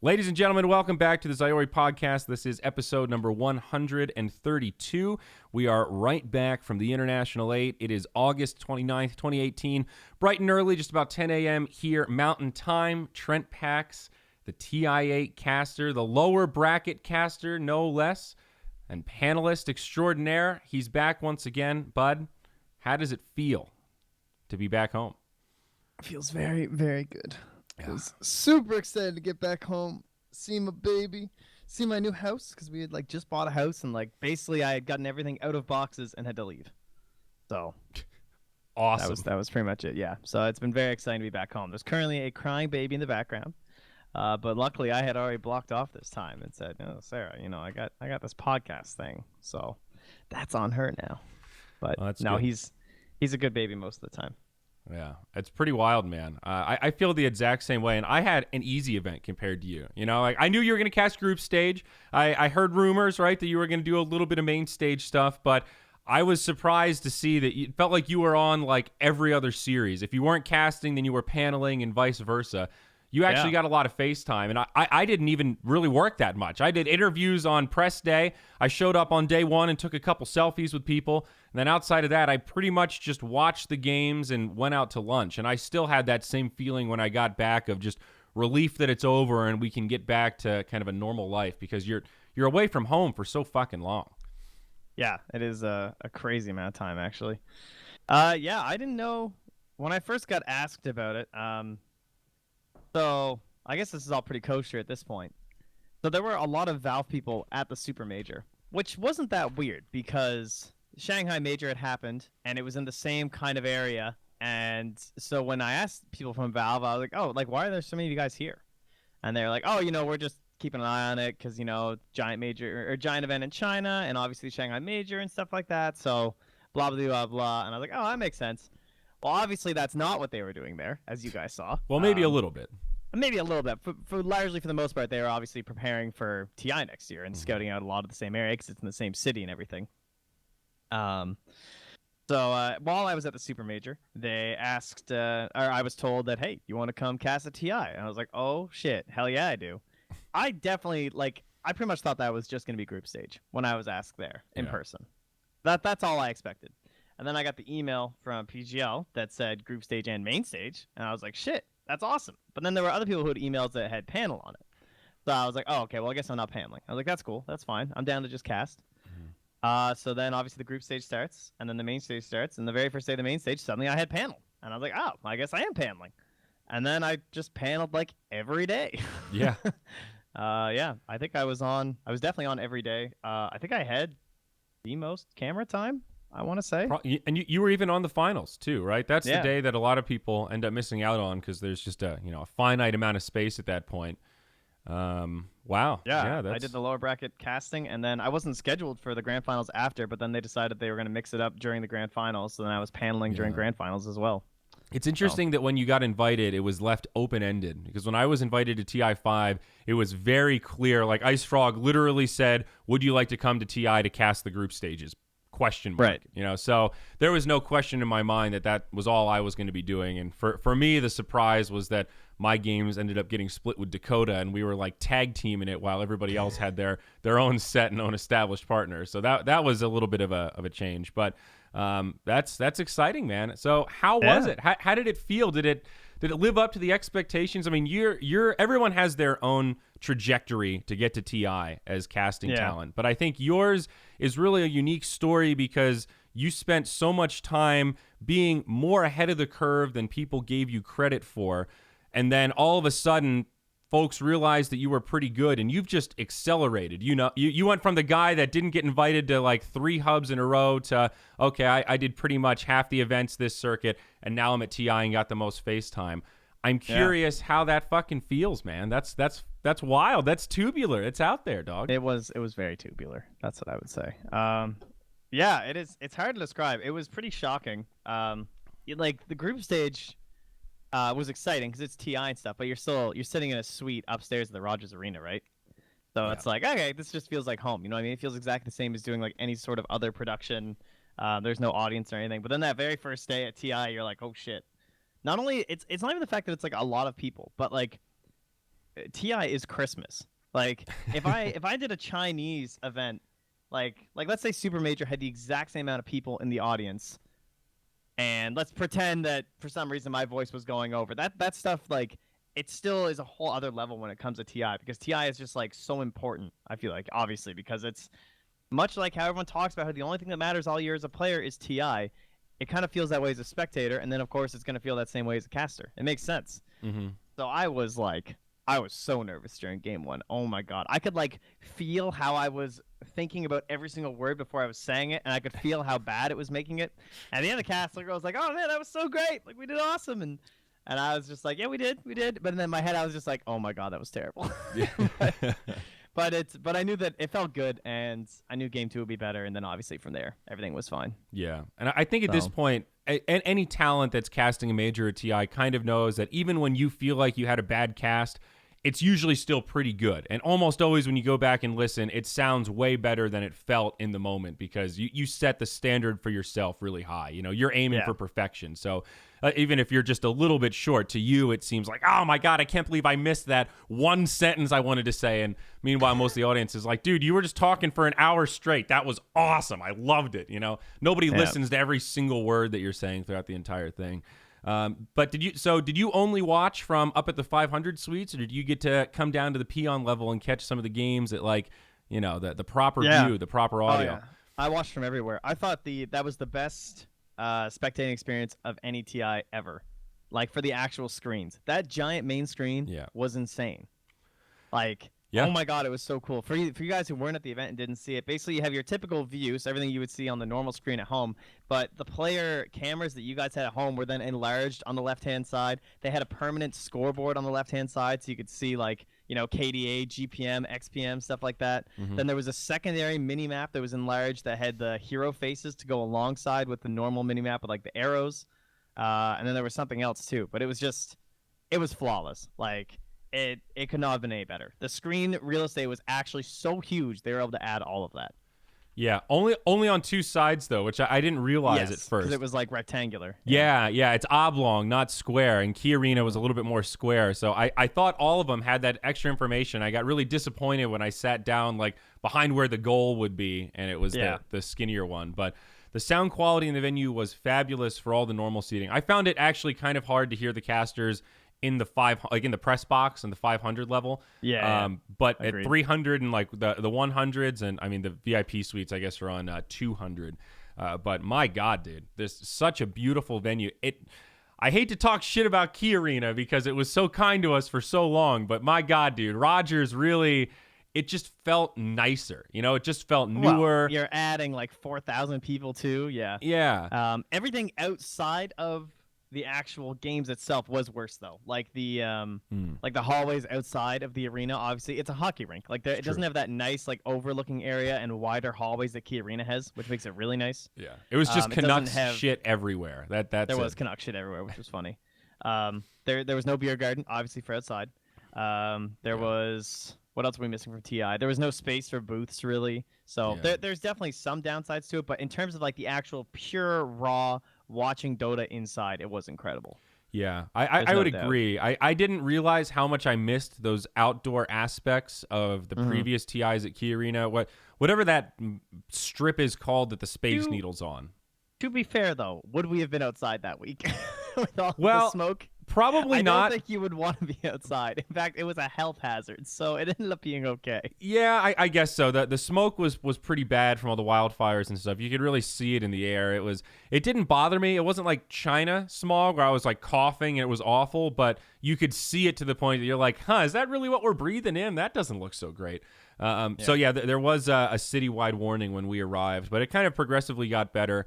Ladies and gentlemen, welcome back to the Zyori podcast. This is episode number 132. We are right back from the International 8. It is August 29th, 2018. Bright and early, just about 10 a.m. here, Mountain Time. Trent packs the TI8 caster, the lower bracket caster, no less, and panelist extraordinaire. He's back once again. Bud, how does it feel to be back home? It feels very, very good. I was super excited to get back home, see my baby, see my new house, because we had just bought a house and basically I had gotten everything out of boxes and had to leave. So awesome. That was pretty much it. Yeah. So it's been very exciting to be back home. There's currently a crying baby in the background, but luckily I had already blocked off this time and said, "No, Sarah, I got this podcast thing, so that's on her now." But no, good. he's a good baby most of the time. Yeah, it's pretty wild, man. I feel the exact same way, and I had an easy event compared to you. I knew you were going to cast group stage. I heard rumors, right, that you were going to do a little bit of main stage stuff, but I was surprised to see that it felt like you were on every other series. If you weren't casting, then you were paneling and vice versa. You actually got a lot of FaceTime, and I didn't even really work that much. I did interviews on press day. I showed up on day one and took a couple selfies with people. And then outside of that, I pretty much just watched the games and went out to lunch. And I still had that same feeling when I got back of just relief that it's over and we can get back to kind of a normal life because you're away from home for so fucking long. Yeah, it is a crazy amount of time, actually. Yeah, I didn't know when I first got asked about it. So I guess this is all pretty kosher at this point. So there were a lot of Valve people at the Super Major, which wasn't that weird because Shanghai Major had happened and it was in the same kind of area. And so when I asked people from Valve, I was like, "Oh, why are there so many of you guys here?" And they're like, "Oh, we're just keeping an eye on it because giant major or giant event in China and obviously Shanghai Major and stuff like that." So blah blah blah blah. And I was like, "Oh, that makes sense." Well, obviously that's not what they were doing there, as you guys saw. Well, maybe a little bit. Maybe a little bit. Largely for the most part, they were obviously preparing for TI next year and scouting out a lot of the same area because it's in the same city and everything. So while I was at the Super Major, they asked, or I was told that, "Hey, you want to come cast a TI?" And I was like, "Oh shit, hell yeah, I do." I definitely I pretty much thought that was just going to be group stage when I was asked there in person. That's all I expected. And then I got the email from PGL that said group stage and main stage, and I was like, "Shit, that's awesome." But then there were other people who had emails that had panel on it. So I was like, "Oh, okay, well, I guess I'm not paneling." I was like, "That's cool. That's fine. I'm down to just cast." So then obviously the group stage starts, and then the main stage starts, and the very first day of the main stage, suddenly I had panel. And I was like, "Oh, I guess I am paneling." And then I just paneled every day. Yeah. Yeah, I think I was definitely on every day. I think I had the most camera time, I want to say. And you were even on the finals too, right? That's the day that a lot of people end up missing out on because there's just a finite amount of space at that point. Wow. Yeah, I did the lower bracket casting, and then I wasn't scheduled for the grand finals after, but then they decided they were going to mix it up during the grand finals, so then I was paneling during grand finals as well. It's interesting that when you got invited, it was left open-ended because when I was invited to TI5, it was very clear. Ice Frog literally said, "Would you like to come to TI to cast the group stages?" Question mark. Right. So there was no question in my mind that was all I was going to be doing. And for me, the surprise was that my games ended up getting split with Dakota, and we were tag teaming it while everybody else had their own set and own established partners. So that was a little bit of a change, but that's exciting, man. So how was it? How did it feel? Did it live up to the expectations? I mean, everyone has their own trajectory to get to TI as casting talent, but I think yours is really a unique story because you spent so much time being more ahead of the curve than people gave you credit for, and then all of a sudden folks realized that you were pretty good, and you've just accelerated. You went from the guy that didn't get invited to 3 hubs in a row to, okay, I did pretty much half the events this circuit, and now I'm at TI and got the most FaceTime. I'm curious how that fucking feels, man. That's wild. That's tubular. It's out there, dog. It was very tubular. That's what I would say. Yeah, it is. It's hard to describe. It was pretty shocking. The group stage was exciting because it's TI and stuff, but you're sitting in a suite upstairs at the Rogers Arena, right? So it's okay, this just feels like home. You know what I mean? It feels exactly the same as doing any sort of other production. There's no audience or anything. But then that very first day at TI, you're like, oh shit. Not only it's not even the fact that it's a lot of people, but TI is Christmas. Like if I did a Chinese event, like let's say Super Major had the exact same amount of people in the audience, and let's pretend that for some reason my voice was going over. That stuff, like, it still is a whole other level when it comes to TI, because TI is just like so important. I feel like, obviously, because it's much like how everyone talks about how the only thing that matters all year as a player is TI. It kind of feels that way as a spectator, and then of course it's going to feel that same way as a caster. It makes sense. Mm-hmm. So I was so nervous during game one. Oh my god, I could like feel how I was thinking about every single word before I was saying it, and I could feel how bad it was making it. At the end of the cast, the girl was like, "Oh man, that was so great! Like, we did awesome!" And I was just like, "Yeah, we did." But then in my head, I was just like, "Oh my god, that was terrible." Yeah. But I knew that it felt good, and I knew game two would be better, and then obviously from there, everything was fine. Yeah, and I think at this point, any talent that's casting a major at TI kind of knows that even when you feel like you had a bad cast, it's usually still pretty good. And almost always when you go back and listen, it sounds way better than it felt in the moment, because you set the standard for yourself really high. You know, you're aiming for perfection. So even if you're just a little bit short, to you it seems like, oh my god, I can't believe I missed that one sentence I wanted to say. And meanwhile, most of the audience is like, dude, you were just talking for an hour straight. That was awesome. I loved it. You know, nobody listens to every single word that you're saying throughout the entire thing. But did you only watch from up at the 500 suites, or did you get to come down to the peon level and catch some of the games at, like, you know, the proper view, the proper audio? Oh, yeah. I watched from everywhere. I thought that was the best spectating experience of any TI ever. Like, for the actual screens, that giant main screen was insane. Like, oh my god, it was so cool. For you guys who weren't at the event and didn't see it, basically you have your typical view, so everything you would see on the normal screen at home, but the player cameras that you guys had at home were then enlarged on the left-hand side. They had a permanent scoreboard on the left-hand side, so you could see, like, you know, KDA, GPM, XPM, stuff like that. Mm-hmm. Then there was a secondary mini-map that was enlarged that had the hero faces to go alongside with the normal mini-map with, like, the arrows. And then there was something else, too. But it was flawless. Like, it could not have been any better. The screen real estate was actually so huge, they were able to add all of that. Yeah, only on two sides, though, which I didn't realize at first. Because it was, like, rectangular. Yeah, it's oblong, not square, and Key Arena was a little bit more square. So I thought all of them had that extra information. I got really disappointed when I sat down, like, behind where the goal would be, and it was the skinnier one. But the sound quality in the venue was fabulous for all the normal seating. I found it actually kind of hard to hear the casters in the in the press box and the 500 level. But agreed. At 300 and like the 100s, and I mean the VIP suites I guess are on 200. But my god, dude, this is such a beautiful venue. I hate to talk shit about Key Arena because it was so kind to us for so long, but my god, dude, Rogers really, it just felt nicer. You know, it just felt newer. Well, you're adding like 4,000 people too. Yeah. Everything outside of the actual games itself was worse though. Like the like the hallways outside of the arena, obviously it's a hockey rink. Like it doesn't have that nice like overlooking area and wider hallways that Key Arena has, which makes it really nice. Yeah. It was just Canucks shit everywhere. There was Canucks shit everywhere, which was funny. There was no beer garden, obviously, for outside. There was, what else were we missing from TI? There was no space for booths really. So there's definitely some downsides to it, but in terms of like the actual pure raw watching Dota inside, it was incredible. Yeah, I would agree. I didn't realize how much I missed those outdoor aspects of the previous TIs at Key Arena. Whatever that strip is called that the Space Needle's on. To be fair, though, would we have been outside that week with all the smoke? Probably not. I don't think you would want to be outside. In fact, it was a health hazard, so it ended up being okay. Yeah, I guess so. The smoke was pretty bad from all the wildfires and stuff. You could really see it in the air. It didn't bother me. It wasn't like China smog where I was like coughing and it was awful, but you could see it to the point that you're like, is that really what we're breathing in? That doesn't look so great. So yeah, there was a citywide warning when we arrived, but it kind of progressively got better.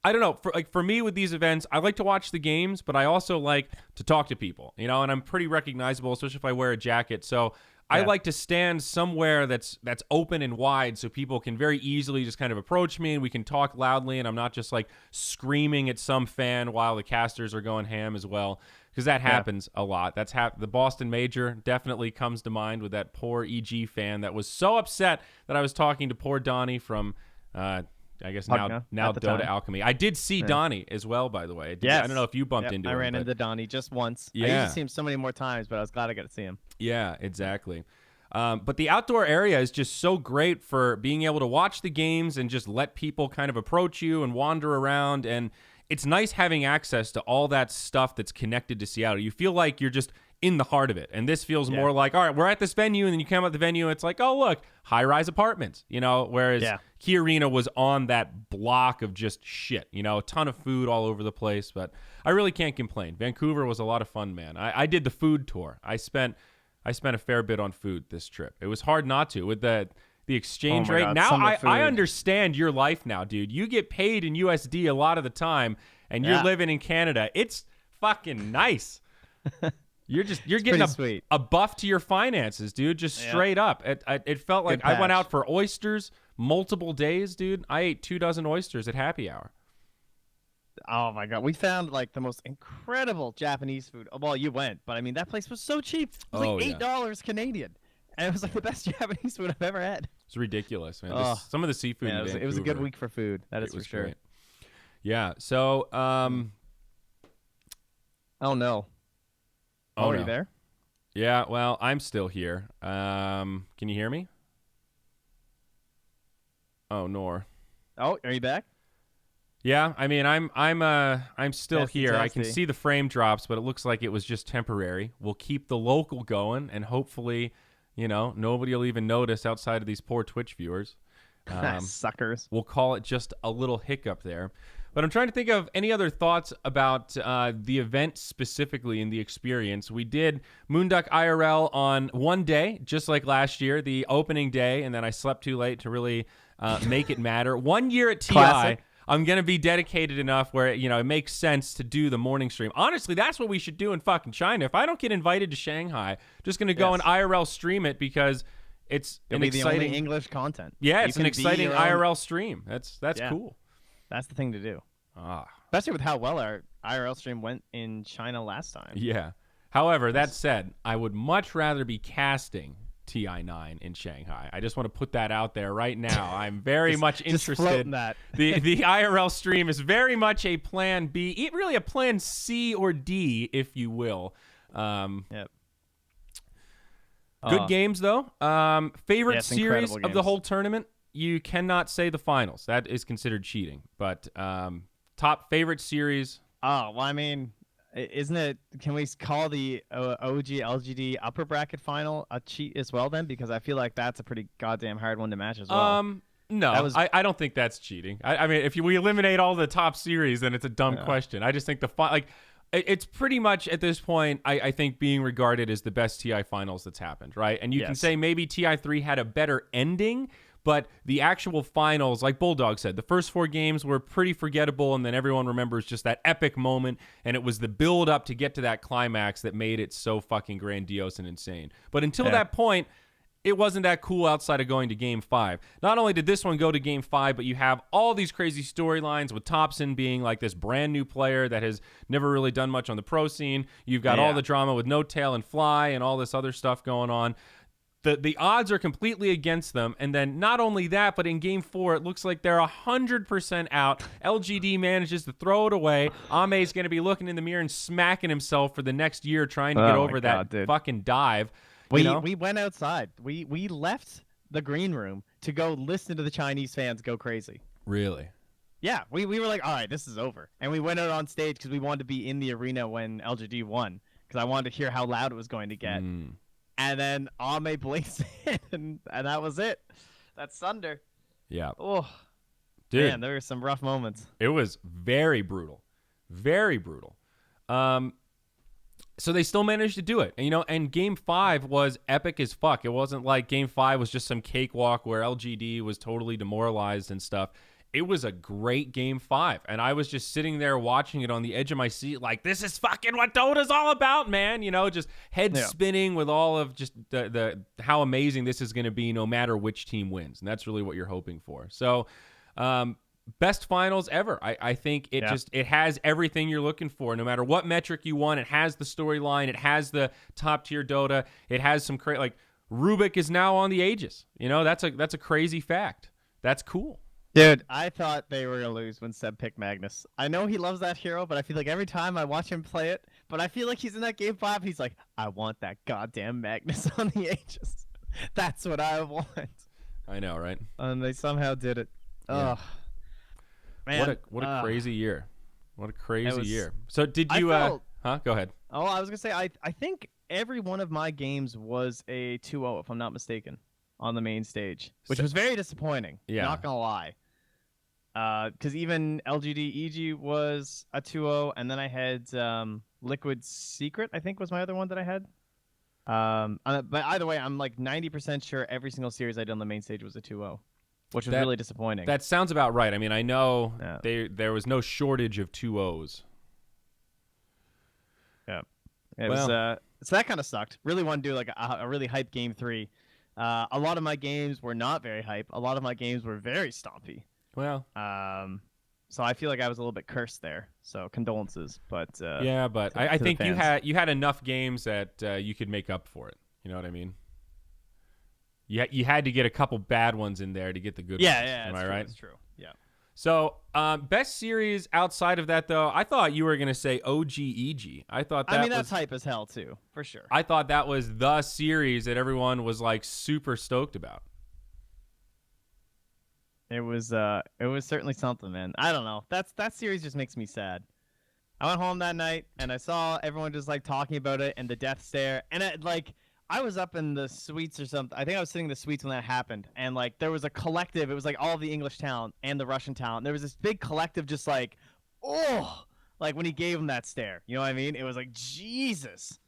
I don't know. For me with these events, I like to watch the games, but I also like to talk to people, you know, and I'm pretty recognizable, especially if I wear a jacket. So I like to stand somewhere that's open and wide so people can very easily just kind of approach me and we can talk loudly and I'm not just like screaming at some fan while the casters are going ham as well, because that happens a lot. The Boston Major definitely comes to mind with that poor EG fan that was so upset that I was talking to poor Donnie from I guess Pugna now at the Dota time. Alchemy. I did see Donnie as well, by the way. Yes. I don't know if you bumped Yep, into I him. ran but- into Donnie just once. I Yeah. used to see him so many more times, but I was glad I got to see him. Yeah, exactly. But the outdoor area is just so great for being able to watch the games and just let people kind of approach you and wander around. And it's nice having access to all that stuff that's connected to Seattle. You feel like you're just in the heart of it. And this feels more like, all right, we're at this venue, and then you come out the venue, and it's like, oh, look, high-rise apartments, whereas Key Arena was on that block of just shit, a ton of food all over the place. But I really can't complain. Vancouver was a lot of fun, man. I did the food tour. I spent a fair bit on food this trip. It was hard not to with the exchange rate. God, now I food. understand your life now, dude. You get paid in USD a lot of the time, and you're living in Canada. It's fucking nice. You're getting a buff to your finances, dude. Just straight up. It felt like I went out for oysters multiple days, dude. I ate 24 oysters at happy hour. Oh my God, we found like the most incredible Japanese food. Well, you went, but I mean that place was so cheap. It was like $8 Canadian, and it was like the best Japanese food I've ever had. It's ridiculous, man. Some of the seafood. Yeah, it was a good week for food. That is for sure. Great. Yeah. So, oh no. Oh, are no. you there? Yeah. Well, I'm still here. Can you hear me? Oh, Nor. Oh, are you back? Yeah, I mean, I'm still here. I can testy. see the frame drops, but it looks like it was just temporary. We'll keep the local going, and hopefully, nobody will even notice outside of these poor Twitch viewers. Suckers. We'll call it just a little hiccup there. But I'm trying to think of any other thoughts about the event specifically in the experience. We did Moonduck IRL on one day, just like last year, the opening day, and then I slept too late to really make it matter. 1 year at TI. Classic. I'm going to be dedicated enough where, it makes sense to do the morning stream. Honestly, that's what we should do in fucking China. If I don't get invited to Shanghai, just going to go and IRL stream it because it's It'll an be exciting the only English content. Yeah, You it's an can be exciting your own- IRL stream. That's cool. That's the thing to do. Ah. Especially with how well our IRL stream went in China last time. Yeah. However, that said, I would much rather be casting TI9 in Shanghai. I just want to put that out there right now. I'm very much interested. Just floating that. The IRL stream is very much a plan B, really a plan C or D, if you will. Yep. Good games, though. Favorite Yes, series incredible of the games. whole tournament? You cannot say the finals. That is considered cheating. But top favorite series? Oh, well, I mean, isn't it? Can we call the OG LGD upper bracket final a cheat as well then? Because I feel like that's a pretty goddamn hard one to match as well. No, I don't think that's cheating. I mean, if we eliminate all the top series, then it's a dumb question. I just think it's pretty much at this point, I think being regarded as the best TI finals that's happened, right? And you can say maybe TI3 had a better ending, but the actual finals, like Bulldog said, the first 4 games were pretty forgettable, and then everyone remembers just that epic moment, and it was the build-up to get to that climax that made it so fucking grandiose and insane. But until that point, it wasn't that cool outside of going to Game 5. Not only did this one go to Game 5, but you have all these crazy storylines with Thompson being like this brand new player that has never really done much on the pro scene. You've got all the drama with No Tail and Fly and all this other stuff going on. The odds are completely against them. And then not only that, but in Game 4, it looks like they're 100% out. LGD manages to throw it away. Ame's going to be looking in the mirror and smacking himself for the next year trying to get over that fucking dive. We went outside. We left the green room to go listen to the Chinese fans go crazy. Really? Yeah, we were like, all right, this is over. And we went out on stage because we wanted to be in the arena when LGD won because I wanted to hear how loud it was going to get. And then Ame blinks in, and that was it. That's Thunder. Yeah. Oh, dude, man, there were some rough moments. It was very brutal. Very brutal. So they still managed to do it. And Game 5 was epic as fuck. It wasn't like Game 5 was just some cakewalk where LGD was totally demoralized and stuff. It was a great Game 5. And I was just sitting there watching it on the edge of my seat like, this is fucking what Dota's all about, man. Just head spinning with all of just the how amazing this is going to be no matter which team wins. And that's really what you're hoping for. So, best finals ever. I think it has everything you're looking for. No matter what metric you want, it has the storyline. It has the top tier Dota. It has some like Rubik is now on the Aegis. That's a crazy fact. That's cool. Dude, I thought they were gonna lose when Seb picked Magnus. I know he loves that hero, but I feel like every time I watch him play it, but I feel like he's in that game 5, he's like, I want that goddamn Magnus on the Aegis. That's what I want. I know, right? And they somehow did it. Yeah. Ugh. Man, What a crazy year. What a crazy was- year. So did you felt- Go ahead. Oh, I was gonna say I think every one of my games was a 2-0, if I'm not mistaken, on the main stage, which was very disappointing. Yeah. Not gonna lie. Because even LGD EG was a 2-0, and then I had Liquid Secret, I think was my other one that I had. But either way, I'm like 90% sure every single series I did on the main stage was a 2-0, which was really disappointing. That sounds about right. I mean, I know Yeah. there was no shortage of 2-0s. Yeah. It was so that kind of sucked. Really wanted to do like a really hype game 3. A lot of my games were not very hype. A lot of my games were very stompy. Well, so I feel like I was a little bit cursed there. So condolences, but yeah, but I to the think you fans. had enough games that you could make up for it. You know what I mean? You had to get a couple bad ones in there to get the good ones. Yeah, Am that's I true, right? That's true. Yeah. So, best series outside of that, though, I thought you were going to say OGEG. I thought that That's hype as hell too, for sure. I thought that was the series that everyone was like super stoked about. It was certainly something, man. I don't know. That series just makes me sad. I went home that night and I saw everyone just like talking about it and the death stare, and I was up in the suites or something. I think I was sitting in the suites when that happened, and like there was a collective. It was like all of the English talent and the Russian talent. There was this big collective, just like, oh, like when he gave him that stare. You know what I mean? It was like Jesus.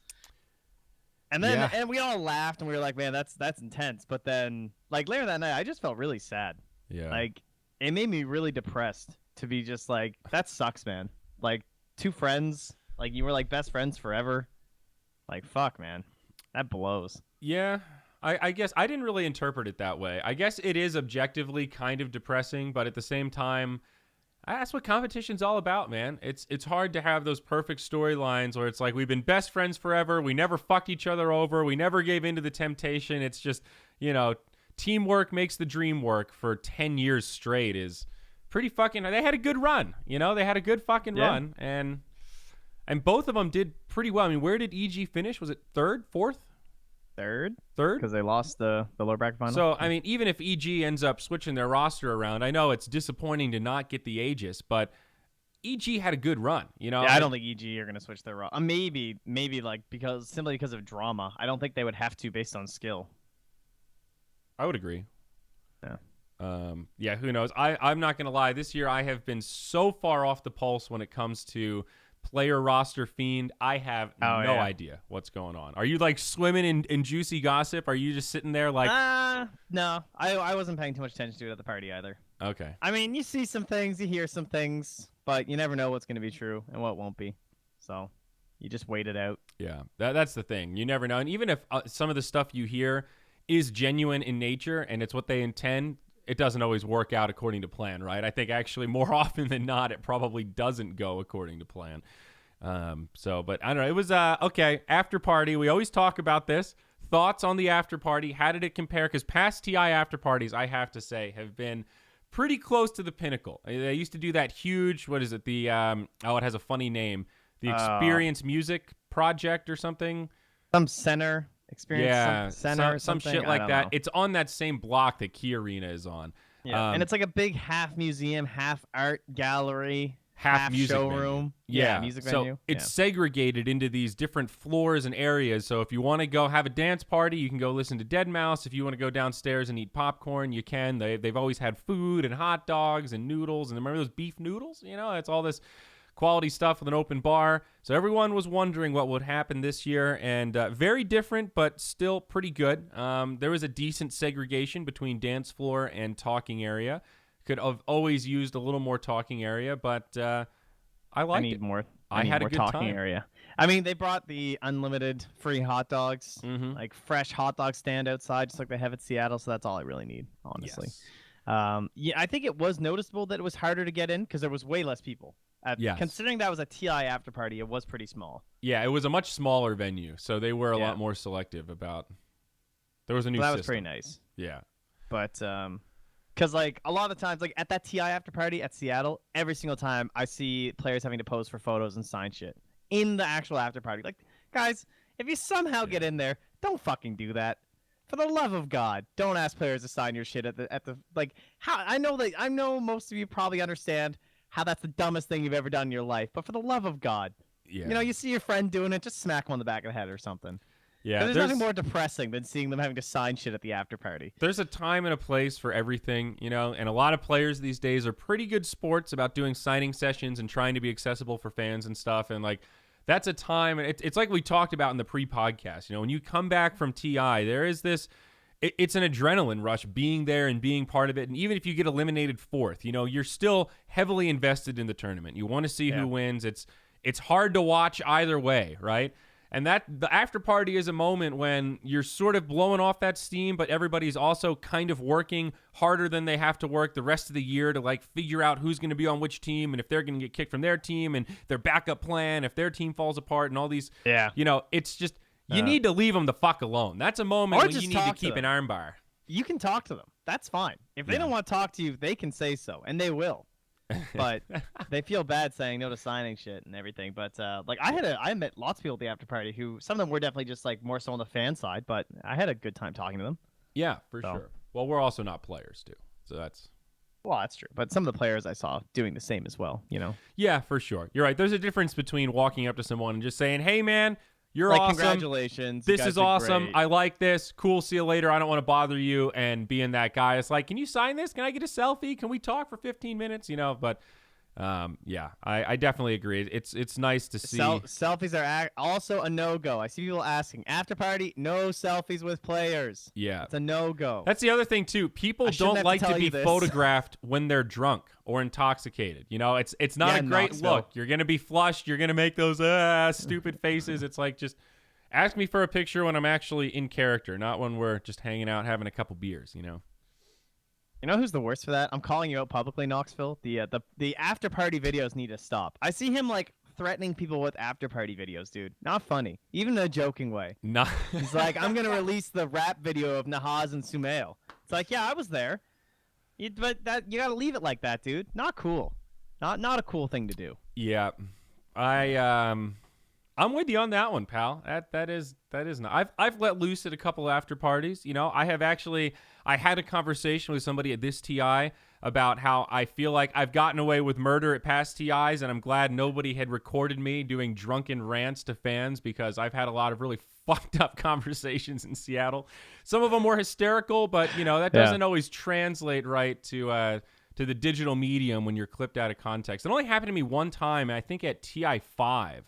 And then and we all laughed and we were like, man, that's intense. But then like later that night, I just felt really sad. Yeah. Like it made me really depressed to be just like, that sucks, man. Like 2 friends, like you were like best friends forever. Like fuck, man. That blows. Yeah, I guess I didn't really interpret it that way. I guess it is objectively kind of depressing, but at the same time, that's what competition's all about, man. It's hard to have those perfect storylines where it's like we've been best friends forever, we never fucked each other over, we never gave in to the temptation. It's just, teamwork makes the dream work for 10 years straight is pretty fucking. They had a good run, they had a good fucking run, and both of them did pretty well. I mean, where did EG finish? Was it third, fourth? Third? Third? Because they lost the lower bracket final. So, I mean, even if EG ends up switching their roster around, I know it's disappointing to not get the Aegis, but EG had a good run, Yeah, I don't think EG are going to switch their roster. Maybe like simply because of drama. I don't think they would have to based on skill. I would agree. Yeah. Who knows? I'm not going to lie. This year I have been so far off the pulse when it comes to player roster fiend. I have no idea what's going on. Are you like swimming in juicy gossip? Are you just sitting there like no, I wasn't paying too much attention to it at the party either. Okay. I mean, you see some things, you hear some things, but you never know what's going to be true and what won't be. So you just wait it out. Yeah, that's the thing. You never know. And even if some of the stuff you hear is genuine in nature and it's what they intend, it doesn't always work out according to plan, right? I think actually more often than not, it probably doesn't go according to plan. But I don't know. It was okay. After party. We always talk about this. Thoughts on the after party? How did it compare? Because past TI after parties, I have to say, have been pretty close to the pinnacle. They used to do that huge. What is it? The it has a funny name. The Experience Music Project or something. Some center. Experience some shit like that. It's on that same block that Key Arena is on. Yeah, and it's like a big half museum, half art gallery, half music showroom. Yeah, music so venue. It's segregated into these different floors and areas. So if you want to go have a dance party, you can go listen to deadmau5. If you want to go downstairs and eat popcorn, you can. They've always had food and hot dogs and noodles. And remember those beef noodles? It's all this quality stuff with an open bar. So everyone was wondering what would happen this year, and very different, but still pretty good. There was a decent segregation between dance floor and talking area. Could have always used a little more talking area, but I liked it. I had a more good talking time. area. I mean, they brought the unlimited free hot dogs, like fresh hot dog stand outside, just like they have at Seattle. So that's all I really need, honestly. Yes. I think it was noticeable that it was harder to get in because there was way less people. Yes. Considering that was a TI after party, it was pretty small. Yeah, it was a much smaller venue, so they were a lot more selective about. There was a new. That system. was pretty nice. Yeah, but Because like a lot of the times, like at that TI after party at Seattle, every single time I see players having to pose for photos and sign shit in the actual after party. Like, guys, if you somehow get in there, don't fucking do that. For the love of God, don't ask players to sign your shit at the like. How I know most of you probably understand how that's the dumbest thing you've ever done in your life. But for the love of God, Yeah. you know, you see your friend doing it, just smack him on the back of the head or something. Yeah, There's nothing more depressing than seeing them having to sign shit at the after party. There's a time and a place for everything, you know, and a lot of players these days are pretty good sports about doing signing sessions and trying to be accessible for fans and stuff. And like, that's a time, and it's like we talked about in the pre-podcast, you know, when you come back from TI, there is this, it's an adrenaline rush being there and being part of it. And even if you get eliminated fourth, you know, you're still heavily invested in the tournament. You want to see who wins. It's hard to watch either way, right? And that the after party is a moment when you're sort of blowing off that steam, but everybody's also kind of working harder than they have to work the rest of the year to like figure out who's going to be on which team and if they're going to get kicked from their team and their backup plan, if their team falls apart and all these, you know, it's just, you need to leave them the fuck alone. That's a moment when you need to keep an armbar. You can talk to them. That's fine. If they don't want to talk to you, they can say so, and they will. But they feel bad saying no to signing shit and everything. But like I met lots of people at the after party who some of them were definitely just like more so on the fan side, but I had a good time talking to them. Yeah, for sure. Well, we're also not players too, so that's true. But some of the players I saw doing the same as well. You know. Yeah, for sure. You're right. There's a difference between walking up to someone and just saying, "Hey, man, you're like, awesome. Congratulations. This is awesome. Great. I like this. Cool. See you later. I don't want to bother you." And being that guy, it's like, "Can you sign this? Can I get a selfie? Can we talk for 15 minutes?" You know, but yeah, I definitely agree. It's nice to see. Selfies are also a no-go. I see people asking, after party, no selfies with players. Yeah. It's a no-go. That's the other thing, too. People don't like to be photographed when they're drunk or intoxicated. You know, it's not a great look. You're going to be flushed. You're going to make those stupid faces. It's like, just ask me for a picture when I'm actually in character, not when we're just hanging out having a couple beers, you know? You know who's the worst for that? I'm calling you out publicly, Knoxville. The after party videos need to stop. I see him like threatening people with after party videos, dude. Not funny, even in a joking way. No. He's like, I'm gonna release the rap video of Nahaz and Sumail. It's like, yeah, I was there, but that you gotta leave it like that, dude. Not cool. Not a cool thing to do. Yeah, I'm with you on that one, pal. That is not. I've let loose at a couple after parties. You know, I had a conversation with somebody at this TI about how I feel like I've gotten away with murder at past TIs, and I'm glad nobody had recorded me doing drunken rants to fans because I've had a lot of really fucked up conversations in Seattle. Some of them were hysterical, but you know that doesn't always translate right to the digital medium when you're clipped out of context. It only happened to me one time, I think at TI5.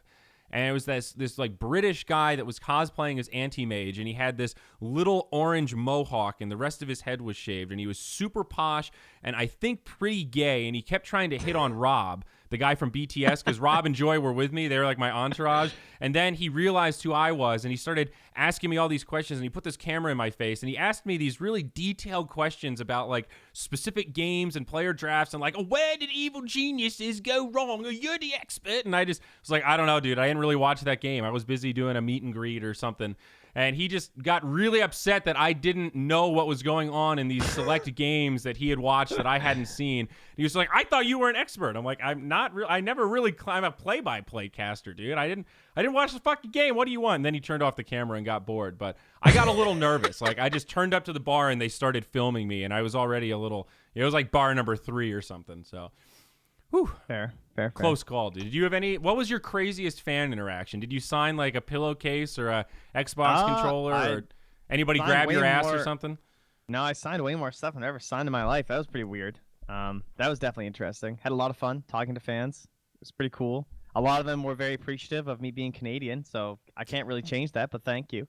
And it was this like British guy that was cosplaying as Anti-Mage, and he had this little orange mohawk, and the rest of his head was shaved, and he was super posh, and I think pretty gay, and he kept trying to hit on Rob, the guy from BTS, because Rob and Joy were with me. They were like my entourage. And then he realized who I was, and he started asking me all these questions, and he put this camera in my face, and he asked me these really detailed questions about like specific games and player drafts, and like, oh, where did Evil Geniuses go wrong? You're the expert. And I just was like, I don't know, dude. I didn't really watch that game. I was busy doing a meet and greet or something. And he just got really upset that I didn't know what was going on in these select games that he had watched that I hadn't seen. He was like, I thought you were an expert. I'm like, I'm not real. I never really, I'm a play-by-play caster, dude. I didn't watch the fucking game. What do you want? And then he turned off the camera and got bored. But I got a little nervous. Like, I just turned up to the bar and they started filming me, and I was already a little, it was like bar number 3 or something. So, whew. Fair. Close call, dude. Did you have any? What was your craziest fan interaction? Did you sign like a pillowcase or a Xbox controller, or anybody grab your ass or something? No, I signed way more stuff than I ever signed in my life. That was pretty weird. That was definitely interesting. Had a lot of fun talking to fans. It was pretty cool. A lot of them were very appreciative of me being Canadian, so I can't really change that. But thank you.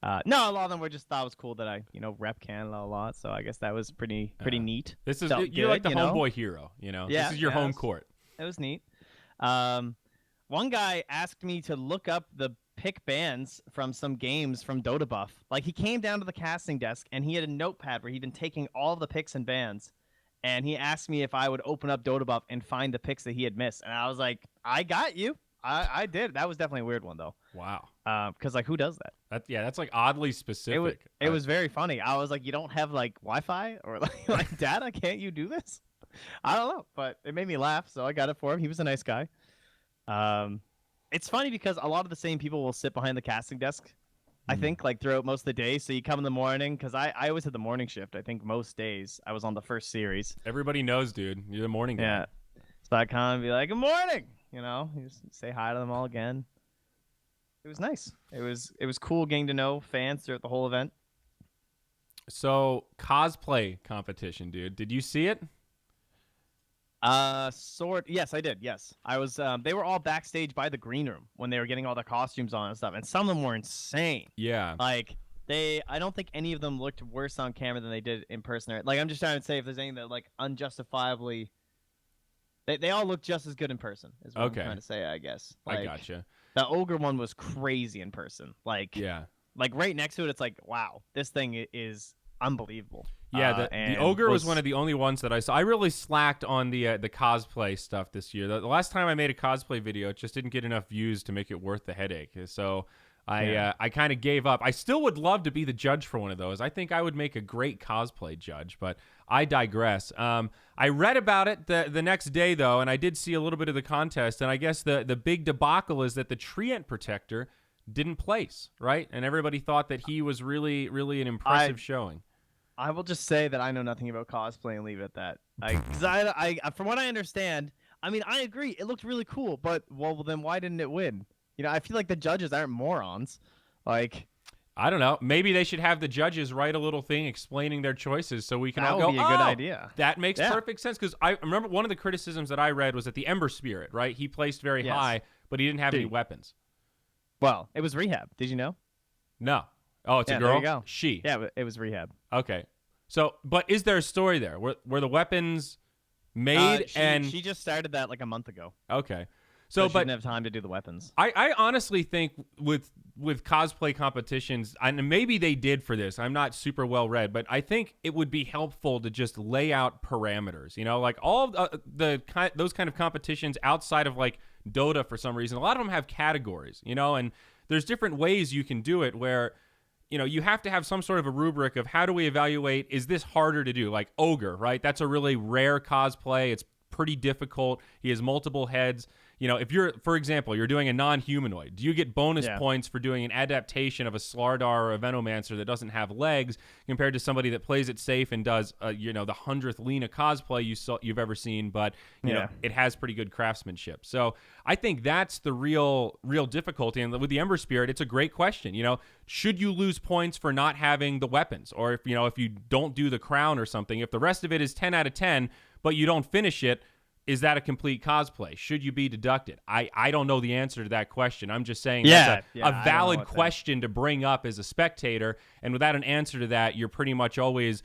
No, a lot of them were just thought it was cool that I, rep Canada a lot. So I guess that was pretty neat. This is you're like the homeboy hero, Yeah, this is your home court. It was neat. One guy asked me to look up the pick bans from some games from Dota Buff. Like, he came down to the casting desk and he had a notepad where he'd been taking all the picks and bans. And he asked me if I would open up Dota Buff and find the picks that he had missed. And I was like, I got you. I did. That was definitely a weird one though. Wow. Because like who does that? That's like oddly specific. It was very funny. I was like, you don't have like Wi-Fi or like data? Can't you do this? I don't know, but it made me laugh, so I got it for him. He was a nice guy. It's funny because a lot of the same people will sit behind the casting desk. I think like throughout most of the day. So you come in the morning because I always had the morning shift. I think most days I was on the first series. Everybody knows, dude. You're the morning guy. Yeah. So I kind of be like, good morning. You just say hi to them all again. It was nice. It was cool getting to know fans throughout the whole event. So cosplay competition, dude. Did you see it? Yes, I did. Yes, I was. They were all backstage by the green room when they were getting all the costumes on and stuff, and some of them were insane. Yeah. Like I don't think any of them looked worse on camera than they did in person. Like I'm just trying to say if there's anything that like unjustifiably, they all look just as good in person. Is what I'm trying to say, I guess. Like, I gotcha. The ogre one was crazy in person. Like yeah. Like right next to it, it's like wow, this thing is unbelievable. Yeah, the ogre was one of the only ones that I saw. I really slacked on the cosplay stuff this year. The last time I made a cosplay video, it just didn't get enough views to make it worth the headache. So I kind of gave up. I still would love to be the judge for one of those. I think I would make a great cosplay judge, but I digress. I read about it the next day, though, and I did see a little bit of the contest, and I guess the big debacle is that the Trent protector didn't place, right? And everybody thought that he was really, really an impressive showing. I will just say that I know nothing about cosplay and leave it at that. Because I, from what I understand, I mean, I agree. It looked really cool, but well, then why didn't it win? I feel like the judges aren't morons. Like, I don't know. Maybe they should have the judges write a little thing explaining their choices so we can all go, that would be a good idea. That makes perfect sense. Because I remember one of the criticisms that I read was that the Ember Spirit, right? He placed very high, but he didn't have any weapons. Well, it was Rehab. Did you know? No. Oh, it's a girl? There you go. She. Yeah, it was Rehab. Okay. So, but is there a story there? Were the weapons made She just started that like a month ago. Okay. So she didn't have time to do the weapons. I honestly think with cosplay competitions, and maybe they did for this, I'm not super well read, but I think it would be helpful to just lay out parameters. Like all of those kind of competitions outside of like Dota for some reason, a lot of them have categories, and there's different ways you can do it where you have to have some sort of a rubric of how do we evaluate, is this harder to do? Like Ogre, right? That's a really rare cosplay. It's pretty difficult. He has multiple heads. If you're, for example, you're doing a non-humanoid, do you get bonus points for doing an adaptation of a Slardar or a Venomancer that doesn't have legs compared to somebody that plays it safe and does, the 100th Lena cosplay you've ever seen, but it has pretty good craftsmanship. So I think that's the real difficulty. And with the Ember Spirit, it's a great question. Should you lose points for not having the weapons, or if you don't do the crown or something? If the rest of it is 10 out of 10, but you don't finish it, is that a complete cosplay? Should you be deducted? I don't know the answer to that question. I'm just saying that's a valid question to bring up as a spectator. And without an answer to that, you're pretty much always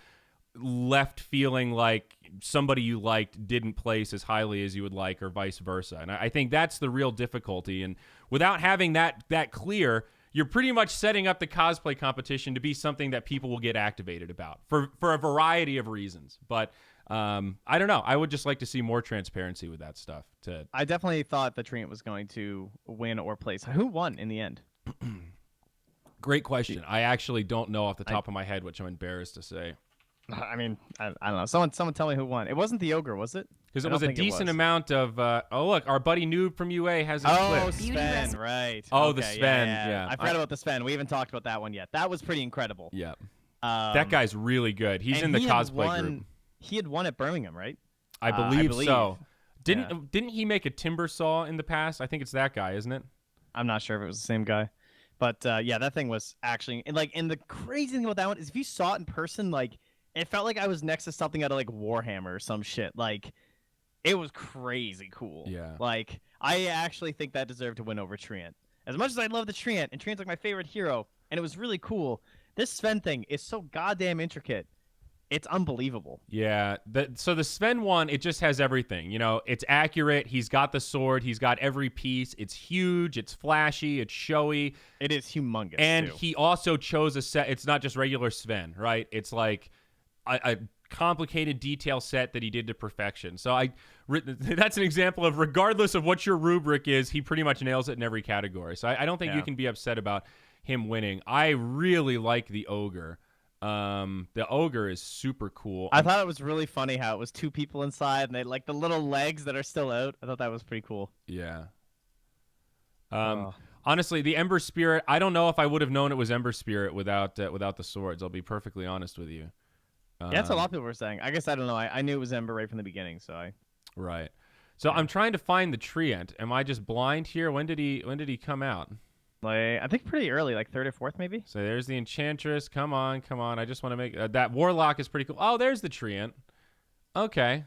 left feeling like somebody you liked didn't place as highly as you would like, or vice versa. And I think that's the real difficulty. And without having that clear, you're pretty much setting up the cosplay competition to be something that people will get activated about for a variety of reasons. But I don't know. I would just like to see more transparency with that stuff. I definitely thought the Trent was going to win or place. Who won in the end? Great question. I actually don't know off the top of my head, which I'm embarrassed to say. I mean, I don't know. Someone tell me who won. It wasn't the Ogre, was it? Because it was a decent amount of. Oh, look, our buddy Noob from UA has his clip. Sven, right? Oh, okay, the Sven. Yeah. I forgot about the Sven. We haven't talked about that one yet. That was pretty incredible. Yeah. That guy's really good. He's in the cosplay group. He had won at Birmingham, right? I believe so. Didn't he make a timber saw in the past? I think it's that guy, isn't it? I'm not sure if it was the same guy. But that thing was actually and the crazy thing about that one is if you saw it in person, like it felt like I was next to something out of like Warhammer or some shit. Like it was crazy cool. Yeah. Like I actually think that deserved to win over Trent. As much as I love the Trent, and Trent's like my favorite hero, and it was really cool. This Sven thing is so goddamn intricate. It's unbelievable. Yeah. So the Sven one, it just has everything. It's accurate. He's got the sword. He's got every piece. It's huge. It's flashy. It's showy. It is humongous. And he also chose a set. It's not just regular Sven, right? It's like a complicated detail set that he did to perfection. So that's an example of, regardless of what your rubric is, he pretty much nails it in every category. So I don't think you can be upset about him winning. I really like the ogre. The ogre is super cool. I thought it was really funny how it was 2 people inside and they like the little legs that are still out. I thought that was pretty cool. Yeah. Honestly, the Ember Spirit, I don't know if I would have known it was Ember Spirit without the swords. I'll be perfectly honest with you. Yeah, that's what a lot of people were saying. I guess I don't know. I knew it was Ember right from the beginning, so Right. So I'm trying to find the Treant. Am I just blind here? When did he come out? Like, I think pretty early, like 3rd or 4th maybe. So there's the Enchantress. Come on. I just want to make that Warlock is pretty cool. Oh, there's the Treant. Okay.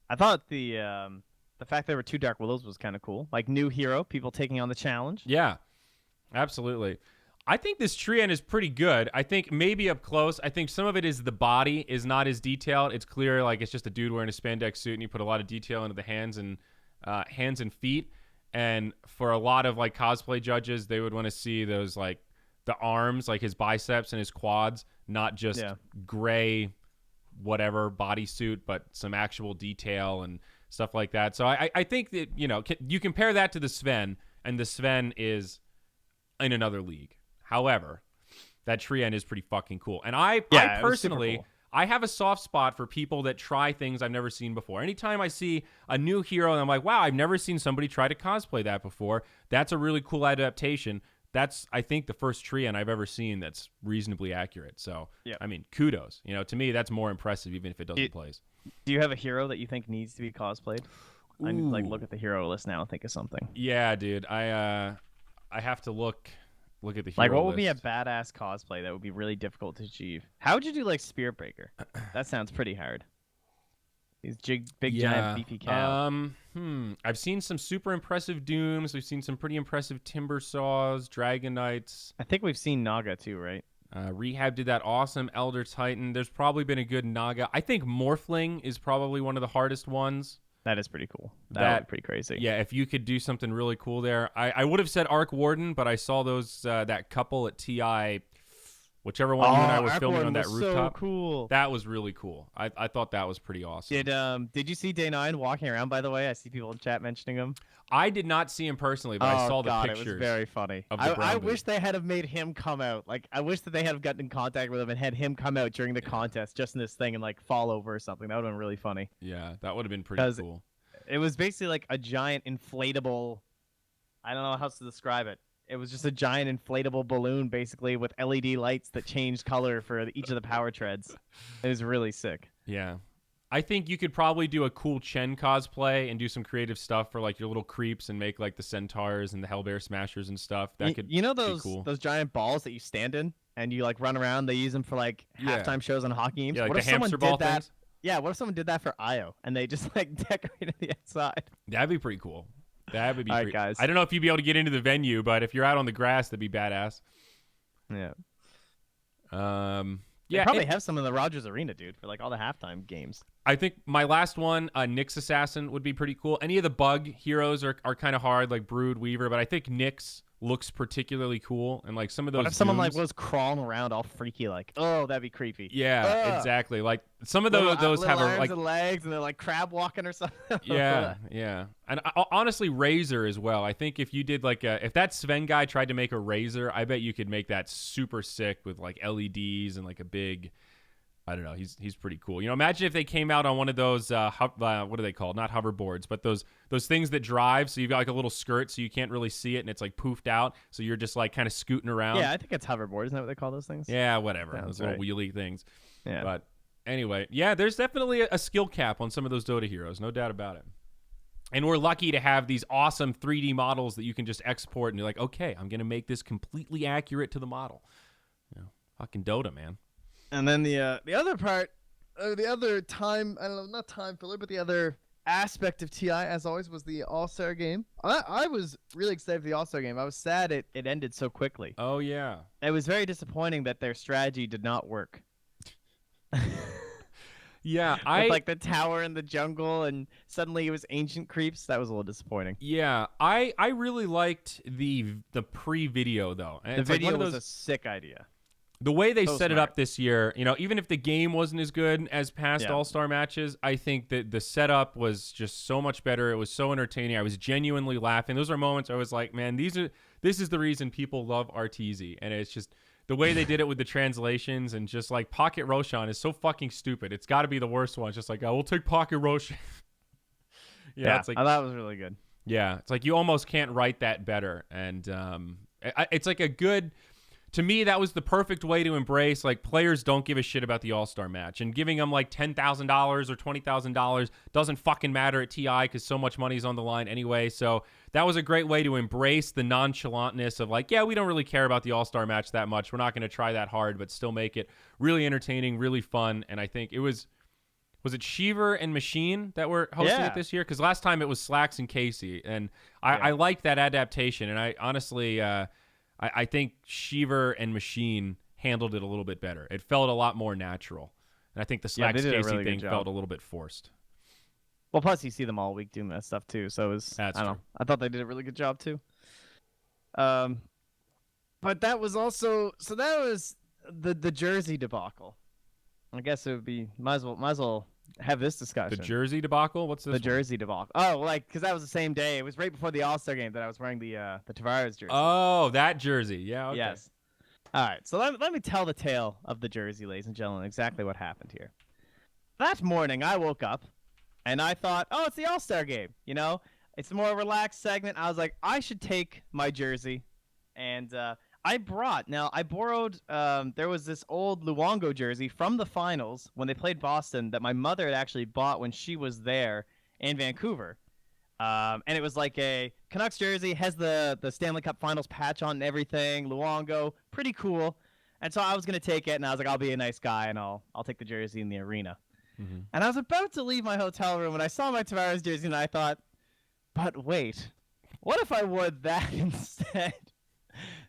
I thought the fact there were 2 Dark Willows was kind of cool. Like, new hero, people taking on the challenge. Yeah, absolutely. I think this Treant is pretty good. I think maybe up close, I think some of it is the body is not as detailed. It's clear like it's just a dude wearing a spandex suit, and you put a lot of detail into the hands and feet. And for a lot of like cosplay judges, they would want to see those like the arms, like his biceps and his quads, not just gray whatever bodysuit, but some actual detail and stuff like that. So I think that, you compare that to the Sven, and the Sven is in another league. However, that Treant is pretty fucking cool. And I personally, I have a soft spot for people that try things I've never seen before. Anytime I see a new hero and I'm like, wow, I've never seen somebody try to cosplay that before, that's a really cool adaptation. That's, I think, the first Treant I've ever seen that's reasonably accurate. So, I mean, kudos. To me, that's more impressive, even if it doesn't place. Do you have a hero that you think needs to be cosplayed? I like look at the hero list now and think of something. Yeah, dude. I have to look at the hero Like, what list. would be a badass cosplay that would be really difficult to achieve? How would you do like Spirit Breaker? That sounds pretty hard. These big giant beefy cow. I've seen some super impressive Dooms. We've seen some pretty impressive Timber Saws, Dragon Knights. I think we've seen Naga too, right? Rehab did that awesome. Elder Titan. There's probably been a good Naga. I think Morphling is probably one of the hardest ones. That is pretty cool. That would be pretty crazy. Yeah, if you could do something really cool there. I would have said Arc Warden, but I saw those that couple at TI, whichever one you and I were filming on that rooftop. So cool. That was really cool. I thought that was pretty awesome. Did you see Day 9 walking around, by the way? I see people in chat mentioning him. I did not see him personally, but I saw the pictures. It was very funny. I wish they had have made him come out. Like, I wish that they had gotten in contact with him and had him come out during the contest, just in this thing, and like fall over or something. That would have been really funny. Yeah, that would have been pretty cool. It was basically like a giant inflatable. I don't know how to describe it. It was just a giant inflatable balloon, basically, with LED lights that changed color for each of the power treads. It was really sick. Yeah. I think you could probably do a cool Chen cosplay and do some creative stuff for like your little creeps and make like the centaurs and the Hellbear Smashers and stuff. That could those be cool. Those giant balls that you stand in and you like run around. They use them for like halftime shows on hockey games. Yeah, like what the if someone hamster ball did that? things? Yeah, what if someone did that for IO and they just like decorated the outside? That'd be pretty cool. That would be all right, guys. I don't know if you'd be able to get into the venue, but if you're out on the grass, that'd be badass. Yeah. Yeah, they probably have some in the Rogers Arena, dude, for like all the halftime games. I think my last one, Nyx Assassin, would be pretty cool. Any of the bug heroes are kind of hard, like Brood, Weaver, but I think Nyx looks particularly cool, and like some of those. What if someone like was crawling around all freaky, like, oh, that'd be creepy. Yeah, exactly. Like some of those have arms like and legs, and they're like crab walking or something. Yeah. And honestly, Razor as well. I think if you did like if that Sven guy tried to make a Razor, I bet you could make that super sick with like LEDs and like a big. I don't know. He's pretty cool. Imagine if they came out on one of those what are they called? Not hoverboards, but those things that drive. So you've got like a little skirt, so you can't really see it, and it's like poofed out. So you're just like kind of scooting around. Yeah, I think it's hoverboard. Isn't that what they call those things? Yeah, whatever. Sounds those little wheelie things. Yeah. But anyway, yeah, there's definitely a skill cap on some of those Dota heroes, no doubt about it. And we're lucky to have these awesome 3D models that you can just export, and you're like, okay, I'm gonna make this completely accurate to the model. Fucking Dota, man. And then the other part, the other time, I don't know, not time filler, but the other aspect of TI, as always, was the All-Star game. I was really excited for the All-Star game. I was sad it ended so quickly. Oh, yeah. It was very disappointing that their strategy did not work. Yeah, with, like the tower in the jungle, and suddenly it was ancient creeps. That was a little disappointing. Yeah, I really liked the pre-video, though. And the video was a sick idea. the way they So set it smart. up this year, even if the game wasn't as good as past Yeah. All-Star matches, I think that the setup was just so much better. It was so entertaining. I was genuinely laughing. Those are moments I was like, man, this is the reason people love RTZ. And it's just the way they did it with the translations, and just like Pocket Roshan is so fucking stupid. It's got to be the worst one. It's just like, oh, we'll take Pocket Roshan. It's like, I thought it was really good. yeah, it's like you almost can't write that better. And it's like a good, to me, that was the perfect way to embrace, like, players don't give a shit about the All-Star match, and giving them like $10,000 or $20,000 doesn't fucking matter at TI because so much money's on the line anyway. So that was a great way to embrace the nonchalantness of like, yeah, we don't really care about the All-Star match that much. We're not going to try that hard, but still make it really entertaining, really fun. And I think it was it Shiver and Machine that were hosting it this year? Because last time it was Slacks and Casey, and I liked that adaptation. And I honestly, I think Shiver and Machine handled it a little bit better. It felt a lot more natural. And I think the Slacks Casey really thing felt a little bit forced. Well, plus you see them all week doing that stuff too, so it was. That's I don't true. know. I thought they did a really good job too. But that was also that was the jersey debacle. I guess it would be might as well have this discussion. The jersey debacle? What's this? The jersey debacle. Oh, like because that was the same day. It was right before the All-Star game that I was wearing the Tavares jersey. Oh, that jersey. Yeah. Okay. Yes. All right. So let me tell the tale of the jersey, ladies and gentlemen, exactly what happened here. That morning, I woke up, and I thought, oh, it's the All-Star game. It's a more relaxed segment. I was like, I should take my jersey, and I borrowed. There was this old Luongo jersey from the finals when they played Boston that my mother had actually bought when she was there in Vancouver. And it was like a Canucks jersey, has the Stanley Cup Finals patch on and everything. Luongo, pretty cool. And so I was gonna take it, and I was like, I'll be a nice guy, and I'll take the jersey in the arena. Mm-hmm. And I was about to leave my hotel room when I saw my Tavares jersey, and I thought, but wait, what if I wore that instead?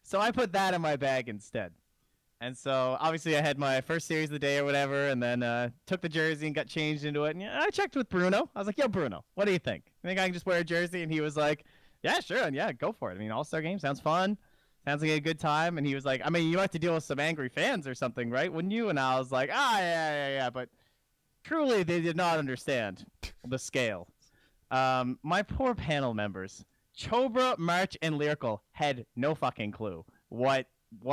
So I put that in my bag instead. And so obviously I had my first series of the day or whatever, and then took the jersey and got changed into it. And I checked with Bruno. I was like, yo, Bruno, what do you think? You think I can just wear a jersey? And he was like, yeah, sure. And yeah, go for it. I mean, All-Star game sounds fun. Sounds like a good time. And he was like, I mean, you have to deal with some angry fans or something, right? Wouldn't you? And I was like, yeah. But truly, they did not understand the scale. My poor panel members, Chobra, March, and Lyrical had no fucking clue what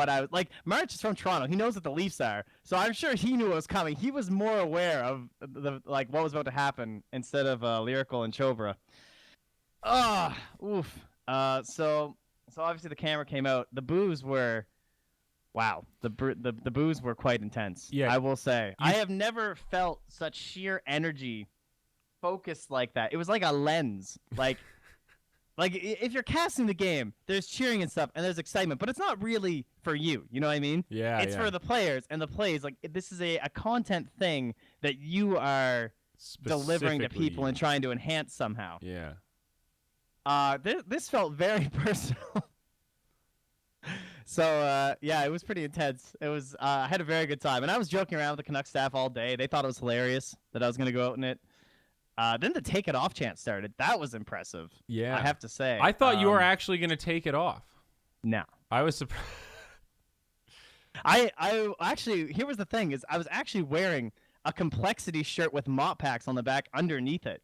I was like. March is from Toronto. He knows what the Leafs are, so I'm sure he knew what was coming. He was more aware of what was about to happen instead of Lyrical and Chobra. Oof. So obviously the camera came out. The boos were, wow. The boos were quite intense. Yeah, I will say I have never felt such sheer energy focused like that. It was like a lens, like. Like, if you're casting the game, there's cheering and stuff, and there's excitement, but it's not really for you. You know what I mean? Yeah, It's for the players and the plays. Like, this is a content thing that you are delivering to people and trying to enhance somehow. Yeah. This felt very personal. So, yeah, it was pretty intense. It was, I had a very good time, and I was joking around with the Canucks staff all day. They thought it was hilarious that I was going to go out in it. Then the take it off chant started. That was impressive. Yeah. I have to say. I thought you were actually going to take it off. No. I was surprised. I actually, here was the thing, is I was actually wearing a Complexity shirt with mop packs on the back underneath it,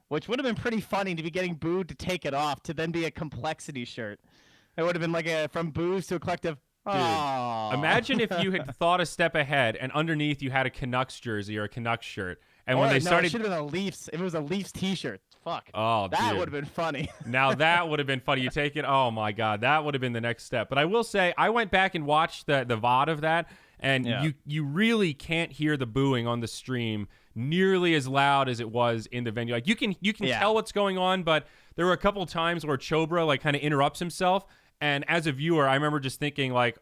which would have been pretty funny to be getting booed to take it off to then be a Complexity shirt. It would have been like from boos to a collective. Dude, imagine if you had thought a step ahead and underneath you had a Canucks jersey or a Canucks shirt. And when they started, it should have been a Leafs. It was a Leafs T-shirt. Fuck. Oh, that dude. would have been funny. Now that would have been funny. You take it. Oh my God, that would have been the next step. But I will say, I went back and watched the VOD of that, and you really can't hear the booing on the stream nearly as loud as it was in the venue. Like you can tell what's going on, but there were a couple of times where Chobra like kind of interrupts himself. And as a viewer, I remember just thinking, like,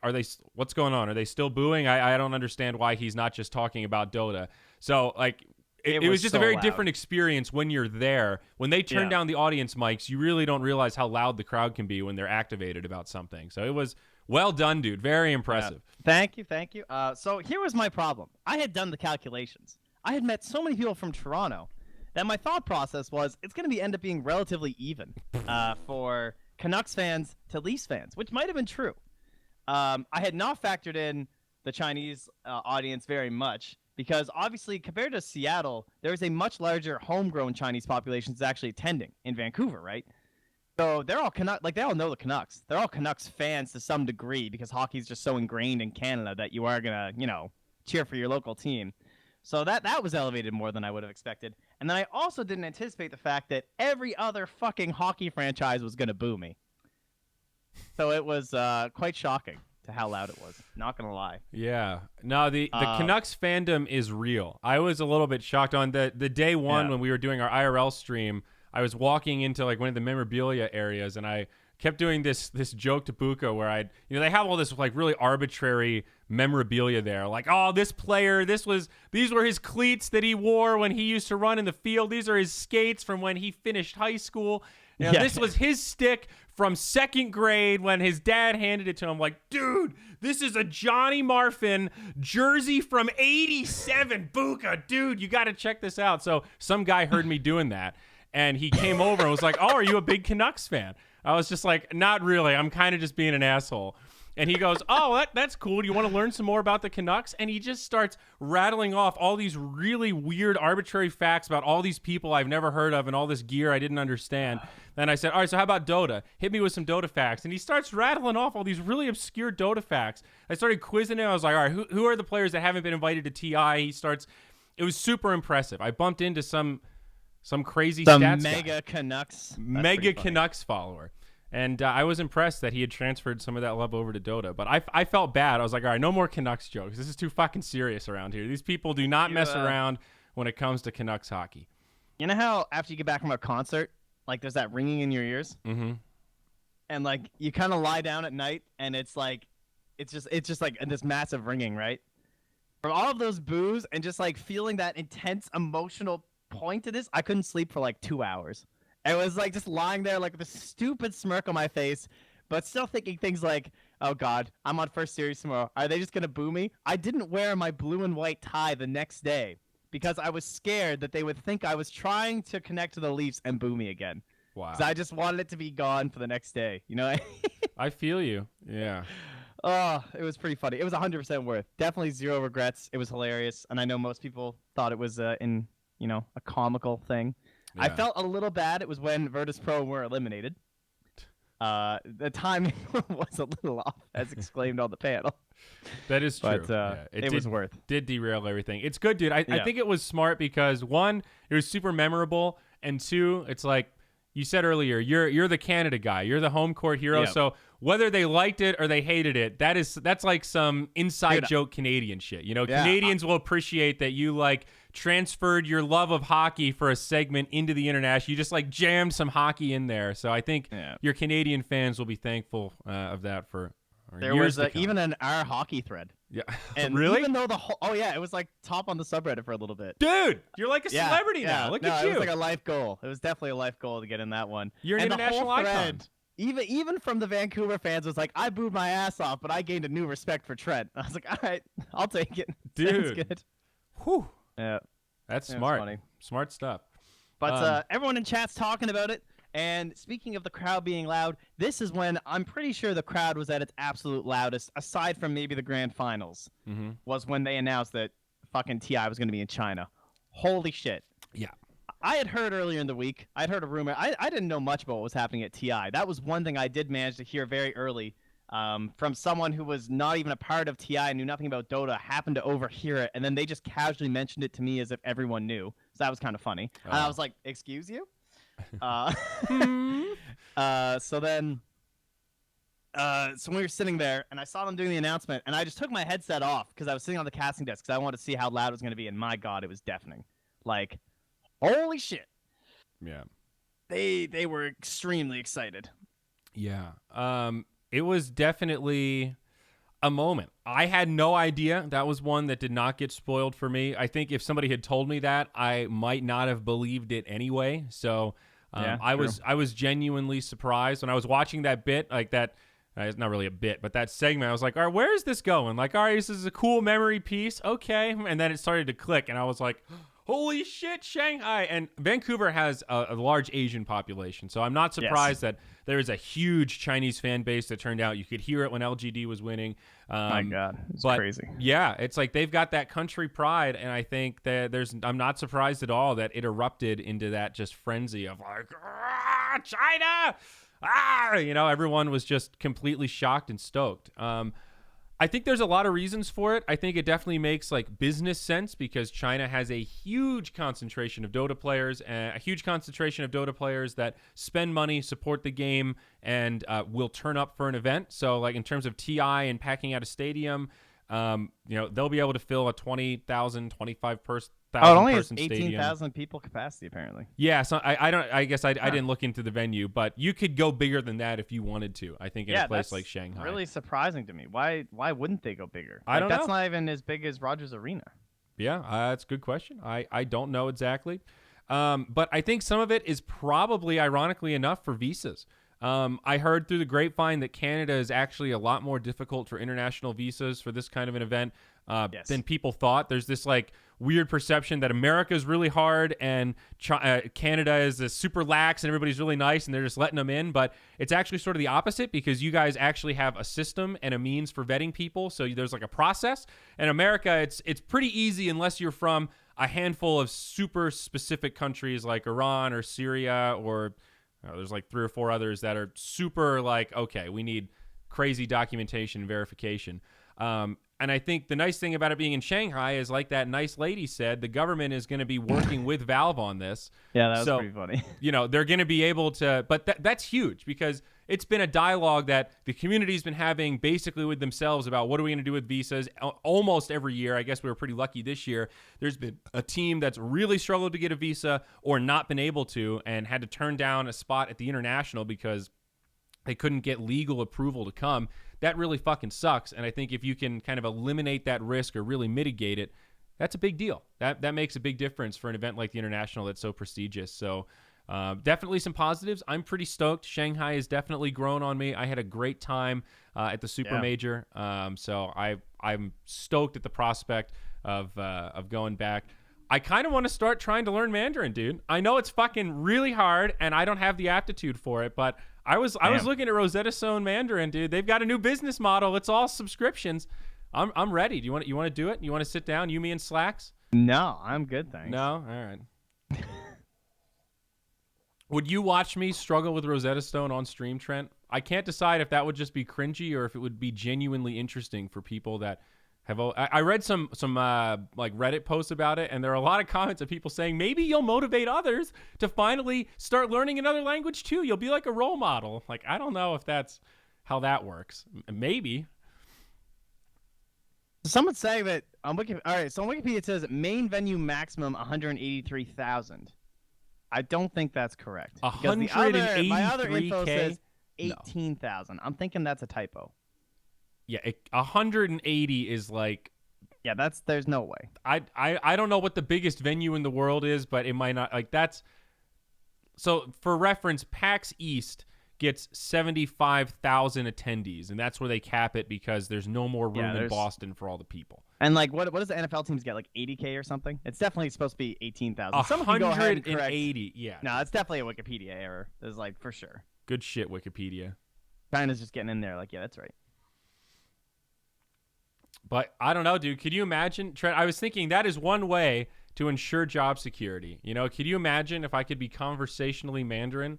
what's going on? Are they still booing? I don't understand why he's not just talking about Dota. So, like, it was just a very different experience when you're there. When they turn down the audience mics, you really don't realize how loud the crowd can be when they're activated about something. So it was well done, dude. Very impressive. Yeah. Thank you. So here was my problem. I had done the calculations. I had met so many people from Toronto that my thought process was it's going to end up being relatively even for Canucks fans to Leafs fans, which might have been true. I had not factored in the Chinese audience very much because obviously compared to Seattle, there is a much larger homegrown Chinese population that's actually attending in Vancouver, right? So they're all they all know the Canucks. They're all Canucks fans to some degree because hockey's just so ingrained in Canada that you are gonna, cheer for your local team. So that was elevated more than I would have expected. And then I also didn't anticipate the fact that every other fucking hockey franchise was gonna boo me. So it was quite shocking to how loud it was. Not gonna lie. Yeah. No, the Canucks fandom is real. I was a little bit shocked on the day one when we were doing our IRL stream. I was walking into like one of the memorabilia areas, and I kept doing this joke to Buka where they have all this like really arbitrary memorabilia there. Like, oh, this player, these were his cleats that he wore when he used to run in the field. These are his skates from when he finished high school. This was his stick from second grade when his dad handed it to him. Like, dude, this is a Johnny Marfin jersey from '87. Buka, dude, you got to check this out. So some guy heard me doing that. And he came over and was like, oh, are you a big Canucks fan? I was just like, not really. I'm kind of just being an asshole. And he goes, oh, that's cool. Do you want to learn some more about the Canucks? And he just starts rattling off all these really weird, arbitrary facts about all these people I've never heard of and all this gear I didn't understand. Then I said, all right, so how about Dota? Hit me with some Dota facts. And he starts rattling off all these really obscure Dota facts. I started quizzing him. I was like, all right, who are the players that haven't been invited to TI? It was super impressive. I bumped into some crazy stats mega guy. Mega Canucks follower. And I was impressed that he had transferred some of that love over to Dota. But I felt bad. I was like, all right, no more Canucks jokes. This is too fucking serious around here. These people do not mess around when it comes to Canucks hockey. You know how after you get back from a concert, like there's that ringing in your ears? Mm-hmm. And like you kind of lie down at night and it's just like this massive ringing, right? From all of those boos and just like feeling that intense emotional point to this, I couldn't sleep for like 2 hours. It was like just lying there like with a stupid smirk on my face, but still thinking things like, oh God, I'm on first series tomorrow. Are they just going to boo me? I didn't wear my blue and white tie the next day because I was scared that they would think I was trying to connect to the Leafs and boo me again. Wow. Because I just wanted it to be gone for the next day. You know? I feel you. Yeah. Oh, it was pretty funny. It was 100% worth. Definitely zero regrets. It was hilarious. And I know most people thought it was a comical thing. Yeah. I felt a little bad. It was when Virtus Pro were eliminated. The timing was a little off, as exclaimed on the panel. That is true. But it was worth. Did derail everything. It's good, dude. I think it was smart because, one, it was super memorable, and two, it's like you said earlier, you're the Canada guy. You're the home court hero. Yep. So whether they liked it or they hated it, that's like some inside joke Canadian shit. You know, Canadians will appreciate that you like transferred your love of hockey for a segment into the international. You just like jammed some hockey in there. So I think your Canadian fans will be thankful of that for there years was even an our hockey thread. Yeah. And really? Even though it was like top on the subreddit for a little bit. Dude, you're like a celebrity now. Look at you. It was like a life goal. It was definitely a life goal to get in that one. You're an international icon. Even from the Vancouver fans was like, I booed my ass off, but I gained a new respect for Trent. I was like, all right, I'll take it. Dude. Sounds good. Whew. Yeah. That's smart. Funny. Smart stuff. But everyone in chat's talking about it. And speaking of the crowd being loud, this is when I'm pretty sure the crowd was at its absolute loudest, aside from maybe the grand finals, was when they announced that fucking TI was going to be in China. Holy shit. Yeah. I had heard earlier in the week, I'd heard a rumor. I didn't know much about what was happening at TI. That was one thing I did manage to hear very early from someone who was not even a part of TI and knew nothing about Dota, happened to overhear it, and then they just casually mentioned it to me as if everyone knew. So that was kind of funny. And I was like, excuse you? So when we were sitting there and I saw them doing the announcement, and I just took my headset off because I was sitting on the casting desk because I wanted to see how loud it was going to be, and my God, it was deafening. Like, holy shit. Yeah. They were extremely excited. Yeah. It was definitely a moment. I had no idea. That was one that did not get spoiled for me. I think if somebody had told me that, I might not have believed it anyway. So I was genuinely surprised when I was watching that bit, like that. It's not really a bit, but that segment, I was like, all right, where is this going? Like, all right, this is a cool memory piece. Okay. And then it started to click, and I was like, holy shit, Shanghai. And Vancouver has a large Asian population. So I'm not surprised that there is a huge Chinese fan base that turned out. You could hear it when LGD was winning. My God, it's but crazy. Yeah, it's like they've got that country pride. And I think that I'm not surprised at all that it erupted into that just frenzy of like, China! Everyone was just completely shocked and stoked. I think there's a lot of reasons for it. I think it definitely makes like business sense because China has a huge concentration of Dota players and a huge concentration of Dota players that spend money, support the game, and will turn up for an event. So like in terms of TI and packing out a stadium, they'll be able to fill a 20,000, 25 person. It only has person 18,000 people capacity apparently. Yeah, so I guess I didn't look into the venue, but you could go bigger than that if you wanted to. I think in a place like Shanghai. Really surprising to me. Why wouldn't they go bigger? I don't know. That's not even as big as Rogers Arena. Yeah, that's a good question. I don't know exactly, but I think some of it is probably ironically enough for visas. I heard through the grapevine that Canada is actually a lot more difficult for international visas for this kind of an event than people thought. There's this like weird perception that America is really hard and Canada is super lax and everybody's really nice and they're just letting them in. But it's actually sort of the opposite because you guys actually have a system and a means for vetting people. So there's like a process. In America, it's pretty easy unless you're from a handful of super specific countries like Iran or Syria or there's like 3 or 4 others that are super like, okay, we need crazy documentation and verification. And I think the nice thing about it being in Shanghai is, like that nice lady said, the government is going to be working with Valve on this. Yeah, that was pretty funny. They're going to be able to, but that's huge because it's been a dialogue that the community's been having basically with themselves about what are we going to do with visas almost every year. I guess we were pretty lucky this year. There's been a team that's really struggled to get a visa or not been able to and had to turn down a spot at the international because they couldn't get legal approval to come. That really fucking sucks. And I think if you can kind of eliminate that risk or really mitigate it, that's a big deal. That makes a big difference for an event like the International that's so prestigious. So definitely some positives. I'm pretty stoked. Shanghai has definitely grown on me. I had a great time at the Super Major. So I'm stoked at the prospect of going back. I kind of want to start trying to learn Mandarin, dude. I know it's fucking really hard, and I don't have the aptitude for it, but I was looking at Rosetta Stone Mandarin, dude. They've got a new business model. It's all subscriptions. I'm ready. Do you want to do it? You want to sit down, you, me, and Slacks? No, I'm good, thanks. No, all right. Would you watch me struggle with Rosetta Stone on stream, Trent? I can't decide if that would just be cringy or if it would be genuinely interesting for people that have. I read some like Reddit posts about it, and there are a lot of comments of people saying maybe you'll motivate others to finally start learning another language too. You'll be like a role model. Like, I don't know if that's how that works. Maybe. Some would say that on Wikipedia. All right, so on Wikipedia it says main venue maximum 183,000. I don't think that's correct. 183K? My other info says 18,000. I'm thinking that's a typo. Yeah, 180 is like. Yeah, there's no way. I don't know what the biggest venue in the world is, but it might not, like, that's. So for reference, PAX East gets 75,000 attendees, and that's where they cap it because there's no more room in Boston for all the people. And like, what does the NFL teams get? Like 80K or something? It's definitely supposed to be 18,000. Someone can go ahead and correct. 180, yeah. No, it's definitely a Wikipedia error. There's like, for sure. Good shit, Wikipedia. China's just getting in there. Like, yeah, that's right. But I don't know, dude. Could you imagine, Trent? I was thinking that is one way to ensure job security. You know, could you imagine if I could be conversationally Mandarin,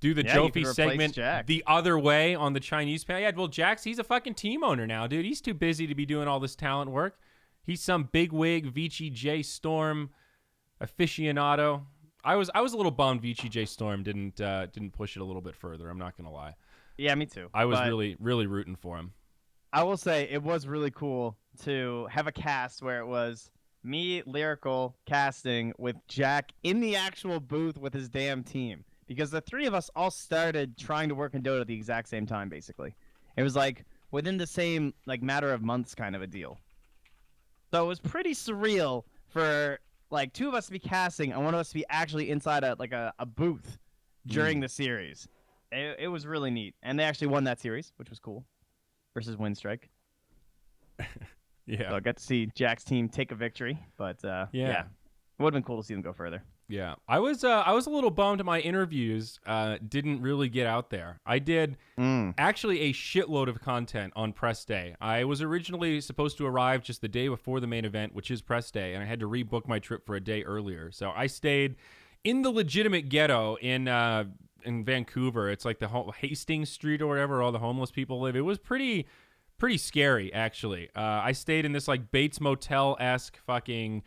do the Jofi segment the other way on the Chinese panel? Yeah, well, Jax, he's a fucking team owner now, dude. He's too busy to be doing all this talent work. He's some bigwig Vici J Storm aficionado. I was a little bummed Vici J Storm didn't push it a little bit further. I'm not gonna lie. Yeah, me too. I was really rooting for him. I will say it was really cool to have a cast where it was me, Lyrical, casting with Jack in the actual booth with his damn team. Because the three of us all started trying to work in Dota at the exact same time, basically. It was like within the same like matter of months kind of a deal. So it was pretty surreal for like two of us to be casting and one of us to be actually inside a booth during the series. It was really neat. And they actually won that series, which was cool. Versus Windstrike. Yeah. So I got to see Jack's team take a victory, but yeah. It would have been cool to see them go further. Yeah, I was a little bummed my interviews didn't really get out there. I did actually a shitload of content on press day. I was originally supposed to arrive just the day before the main event, which is press day, and I had to rebook my trip for a day earlier. So I stayed in the legitimate ghetto in Vancouver. It's like the Hastings Street or whatever all the homeless people live. It was pretty scary, actually. I stayed in this like Bates Motel-esque fucking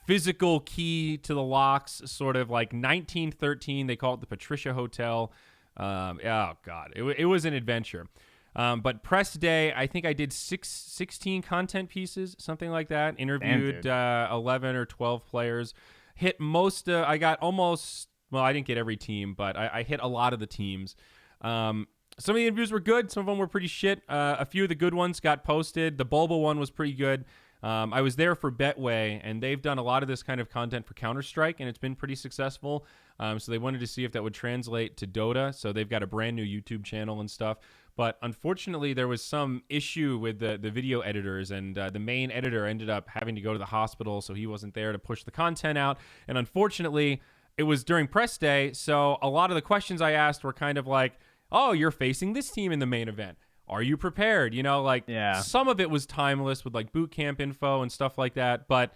physical key to the locks, sort of like 1913. They call it the Patricia Hotel. Oh God, it was an adventure. But press day, I think I did 16 content pieces, something like that. Interviewed 11 or 12 players. Hit most. I got almost. Well, I didn't get every team, but I hit a lot of the teams. Some of the interviews were good. Some of them were pretty shit. A few of the good ones got posted. The Bulba one was pretty good. I was there for Betway, and they've done a lot of this kind of content for Counter-Strike, and it's been pretty successful. So they wanted to see if that would translate to Dota. So they've got a brand new YouTube channel and stuff. But unfortunately, there was some issue with the video editors, and the main editor ended up having to go to the hospital, so he wasn't there to push the content out. And unfortunately, it was during press day, so a lot of the questions I asked were kind of like, oh, you're facing this team in the main event. Are you prepared? You know, like some of it was timeless with like boot camp info and stuff like that. But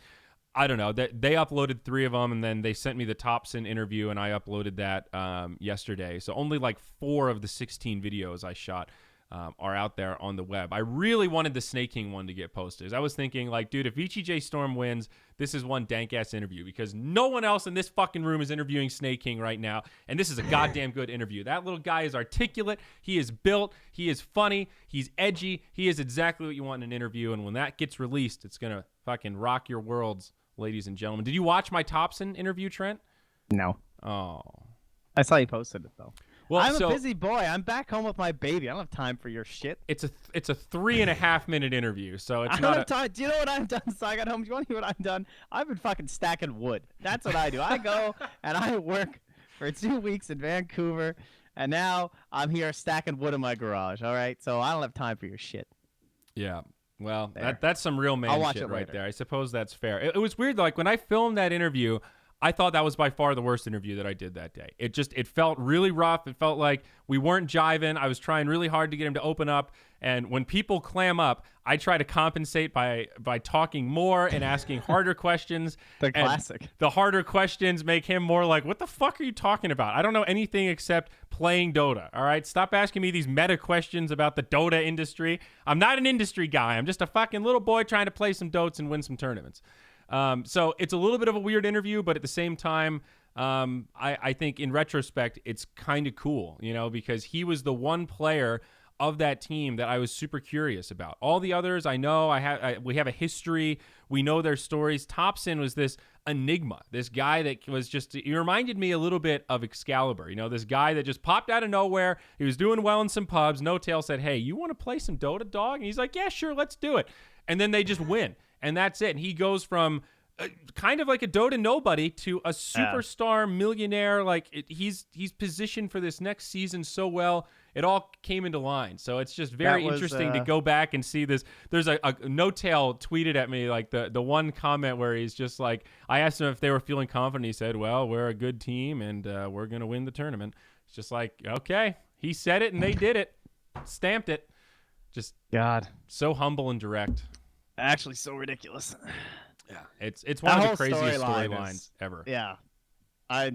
I don't know. They uploaded 3 of them, and then they sent me the Thompson interview, and I uploaded that yesterday. So only like 4 of the 16 videos I shot are out there on the web. I really wanted the Snake King one to get posted. I was thinking like, dude, if VTJ Storm wins, this is one dank-ass interview because no one else in this fucking room is interviewing Snake King right now, and this is a goddamn good interview. That little guy is articulate. He is built. He is funny. He's edgy. He is exactly what you want in an interview, and when that gets released, it's going to fucking rock your worlds, ladies and gentlemen. Did you watch my Thompson interview, Trent? No. Oh. I saw you posted it, though. Well, I'm a busy boy. I'm back home with my baby. I don't have time for your shit. It's a 3.5 minute interview, so it's I don't have time. Do you know what I've done since I got home? Do you want to hear what I've done? I've been fucking stacking wood. That's what I do. I go and I work for 2 weeks in Vancouver, and now I'm here stacking wood in my garage. All right, so I don't have time for your shit. Yeah. Well, that's some real man shit right later. there. I suppose that's fair. It was weird, though. Like, when I filmed that interview, I thought that was by far the worst interview that I did that day. It felt really rough. It felt like we weren't jiving. I was trying really hard to get him to open up. And when people clam up, I try to compensate by talking more and asking harder questions. The classic. The harder questions make him more like, what the fuck are you talking about? I don't know anything except playing Dota. All right? Stop asking me these meta questions about the Dota industry. I'm not an industry guy. I'm just a fucking little boy trying to play some Dotes and win some tournaments. So it's a little bit of a weird interview, but at the same time, I think in retrospect, it's kind of cool, you know, because he was the one player of that team that I was super curious about. All the others, I know we have a history. We know their stories. Thompson was this enigma, this guy that was just, he reminded me a little bit of Excalibur, you know, this guy that just popped out of nowhere. He was doing well in some pubs. No Tail said, hey, you want to play some Dota, dog? And he's like, yeah, sure, let's do it. And then they just win. And that's it. And he goes from kind of like a Dota nobody to a superstar millionaire. Like he's positioned for this next season so well. It all came into line. So it's just very interesting to go back and see this. There's a No Tail tweeted at me like the one comment where he's just like, I asked him if they were feeling confident. He said, well, we're a good team and we're going to win the tournament. It's just like, okay, he said it and they did it. Stamped it. Just God, so humble and direct. Actually, so ridiculous. Yeah, it's one of the craziest storylines ever. Yeah, I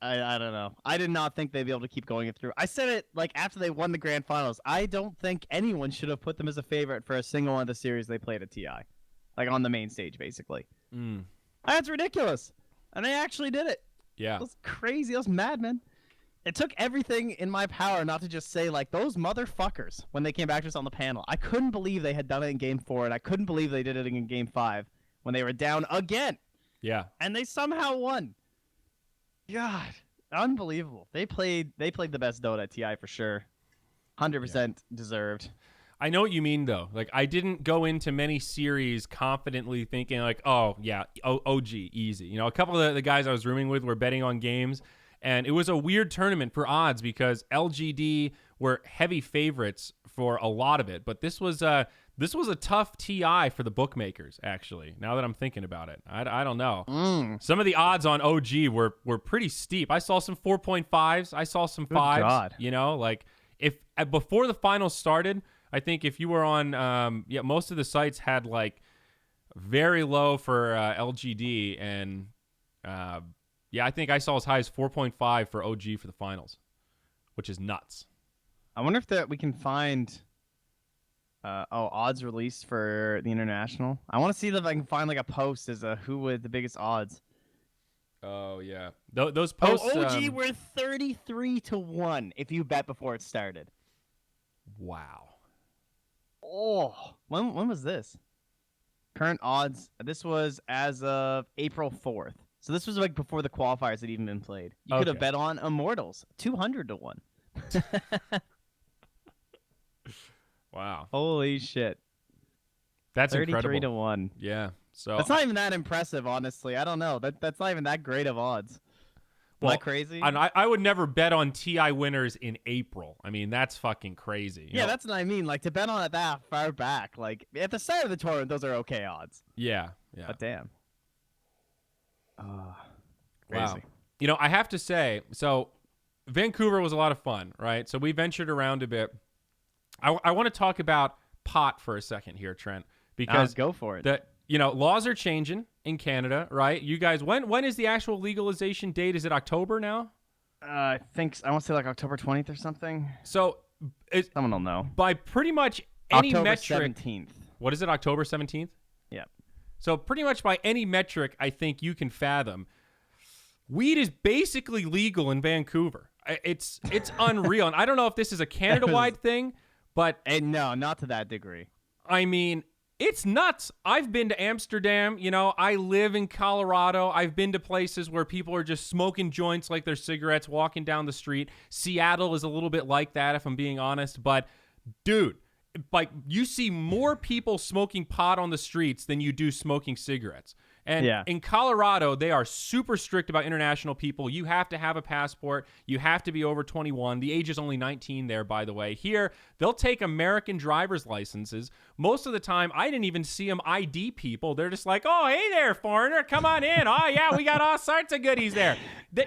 don't know. I did not think they'd be able to keep going it through. I said it like after they won the grand finals. I don't think anyone should have put them as a favorite for a single one of the series they played at TI, like on the main stage, basically. That's ridiculous, and they actually did it. Yeah, it was crazy. It was mad, man. It took everything in my power not to just say, like, those motherfuckers when they came back to us on the panel. I couldn't believe they had done it in Game 4, and I couldn't believe they did it in Game 5 when they were down again. Yeah. And they somehow won. God, unbelievable. They played the best Dota at TI for sure. 100% deserved. I know what you mean, though. Like, I didn't go into many series confidently thinking, like, oh, yeah, OG, easy. You know, a couple of the guys I was rooming with were betting on games. And it was a weird tournament for odds because LGD were heavy favorites for a lot of it. But this was This was a tough TI for the bookmakers, actually, now that I'm thinking about it. I don't know. Some of the odds on OG were pretty steep. I saw some 4.5s. I saw some 5s. God. You know, like if before the finals started, I think if you were on, most of the sites had like very low for LGD. And, I think I saw as high as 4.5 for OG for the finals, which is nuts. I wonder if we can find... odds released for the international. I want to see if I can find like a post as a who with the biggest odds. Oh yeah, those posts. OG were 33-1 if you bet before it started. Wow. Oh, when was this? Current odds. This was as of April 4th. So this was like before the qualifiers had even been played. You could have bet on Immortals 200-1. Wow. Holy shit. That's 33-1. Yeah. So that's not even that impressive, honestly. I don't know. That's not even that great of odds. Am I crazy? I would never bet on TI winners in April. I mean, that's fucking crazy. Yeah, that's what I mean. Like, to bet on it that far back, like, at the start of the tournament, those are okay odds. Yeah. But damn. Wow. You know, I have to say, so Vancouver was a lot of fun, right? So we ventured around a bit. I want to talk about pot for a second here, Trent, because go for it. Laws are changing in Canada, right? You guys, when is the actual legalization date? Is it October now? I think I want to say like October 20th or something. So someone will know. By pretty much any October metric. 17th. What is it? October 17th? Yeah. So pretty much by any metric I think you can fathom, weed is basically legal in Vancouver. It's unreal. And I don't know if this is a Canada-wide thing, but no, not to that degree. I mean, it's nuts. I've been to Amsterdam. You know, I live in Colorado. I've been to places where people are just smoking joints like they're cigarettes, walking down the street. Seattle is a little bit like that, if I'm being honest. But, dude, like, you see more people smoking pot on the streets than you do smoking cigarettes. And in Colorado, they are super strict about international people. You have to have a passport. You have to be over 21. The age is only 19 there, by the way. Here, they'll take American driver's licenses. Most of the time, I didn't even see them ID people. They're just like, oh, hey there, foreigner. Come on in. Oh, yeah, we got all sorts of goodies there.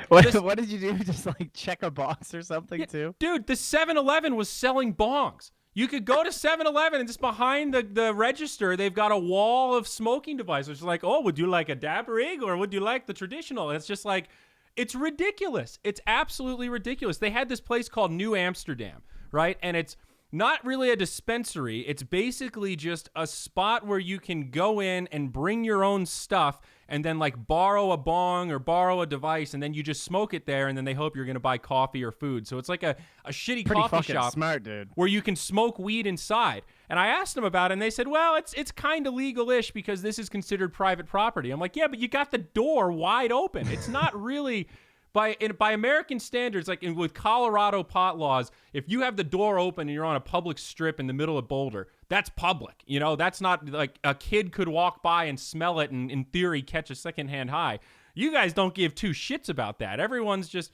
What did you do? Just like check a box or something, too? Dude, the 7-Eleven was selling bongs. You could go to 7-Eleven and just behind the register, they've got a wall of smoking devices. It's like, oh, would you like a dab rig or would you like the traditional? And it's just like, it's ridiculous. It's absolutely ridiculous. They had this place called New Amsterdam, right? And it's not really a dispensary. It's basically just a spot where you can go in and bring your own stuff and then like borrow a bong or borrow a device, and then you just smoke it there, and then they hope you're going to buy coffee or food. So it's like a shitty Pretty coffee shop smart, dude, where you can smoke weed inside. And I asked them about it, and they said, well, it's kind of legal-ish because this is considered private property. I'm like, yeah, but you got the door wide open. It's not really... By American standards, like with Colorado pot laws, if you have the door open and you're on a public strip in the middle of Boulder, that's public. You know, that's not like a kid could walk by and smell it and in theory catch a secondhand high. You guys don't give two shits about that. Everyone's just,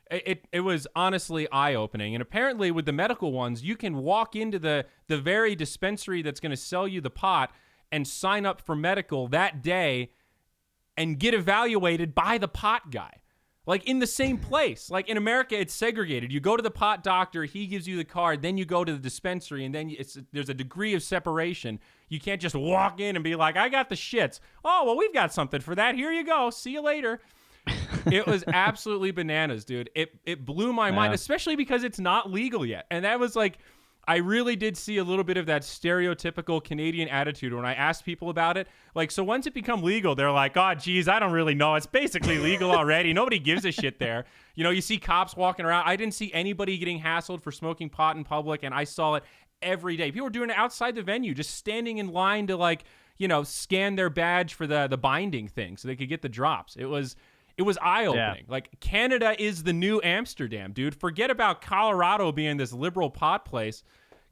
it was honestly eye-opening. And apparently with the medical ones, you can walk into the very dispensary that's going to sell you the pot and sign up for medical that day and get evaluated by the pot guy. Like in the same place. Like in America, it's segregated. You go to the pot doctor, he gives you the card, then you go to the dispensary, and then there's a degree of separation. You can't just walk in and be like, I got the shits. Oh, well, we've got something for that. Here you go. See you later. It was absolutely bananas, dude. It blew my mind, especially because it's not legal yet. And that was like, I really did see a little bit of that stereotypical Canadian attitude when I asked people about it. Like, so once it become legal, they're like, oh, geez, I don't really know. It's basically legal already. Nobody gives a shit there. You know, you see cops walking around. I didn't see anybody getting hassled for smoking pot in public, and I saw it every day. People were doing it outside the venue, just standing in line to, like, you know, scan their badge for the binding thing so they could get the drops. It was eye-opening. Yeah. Like, Canada is the new Amsterdam, dude. Forget about Colorado being this liberal pot place.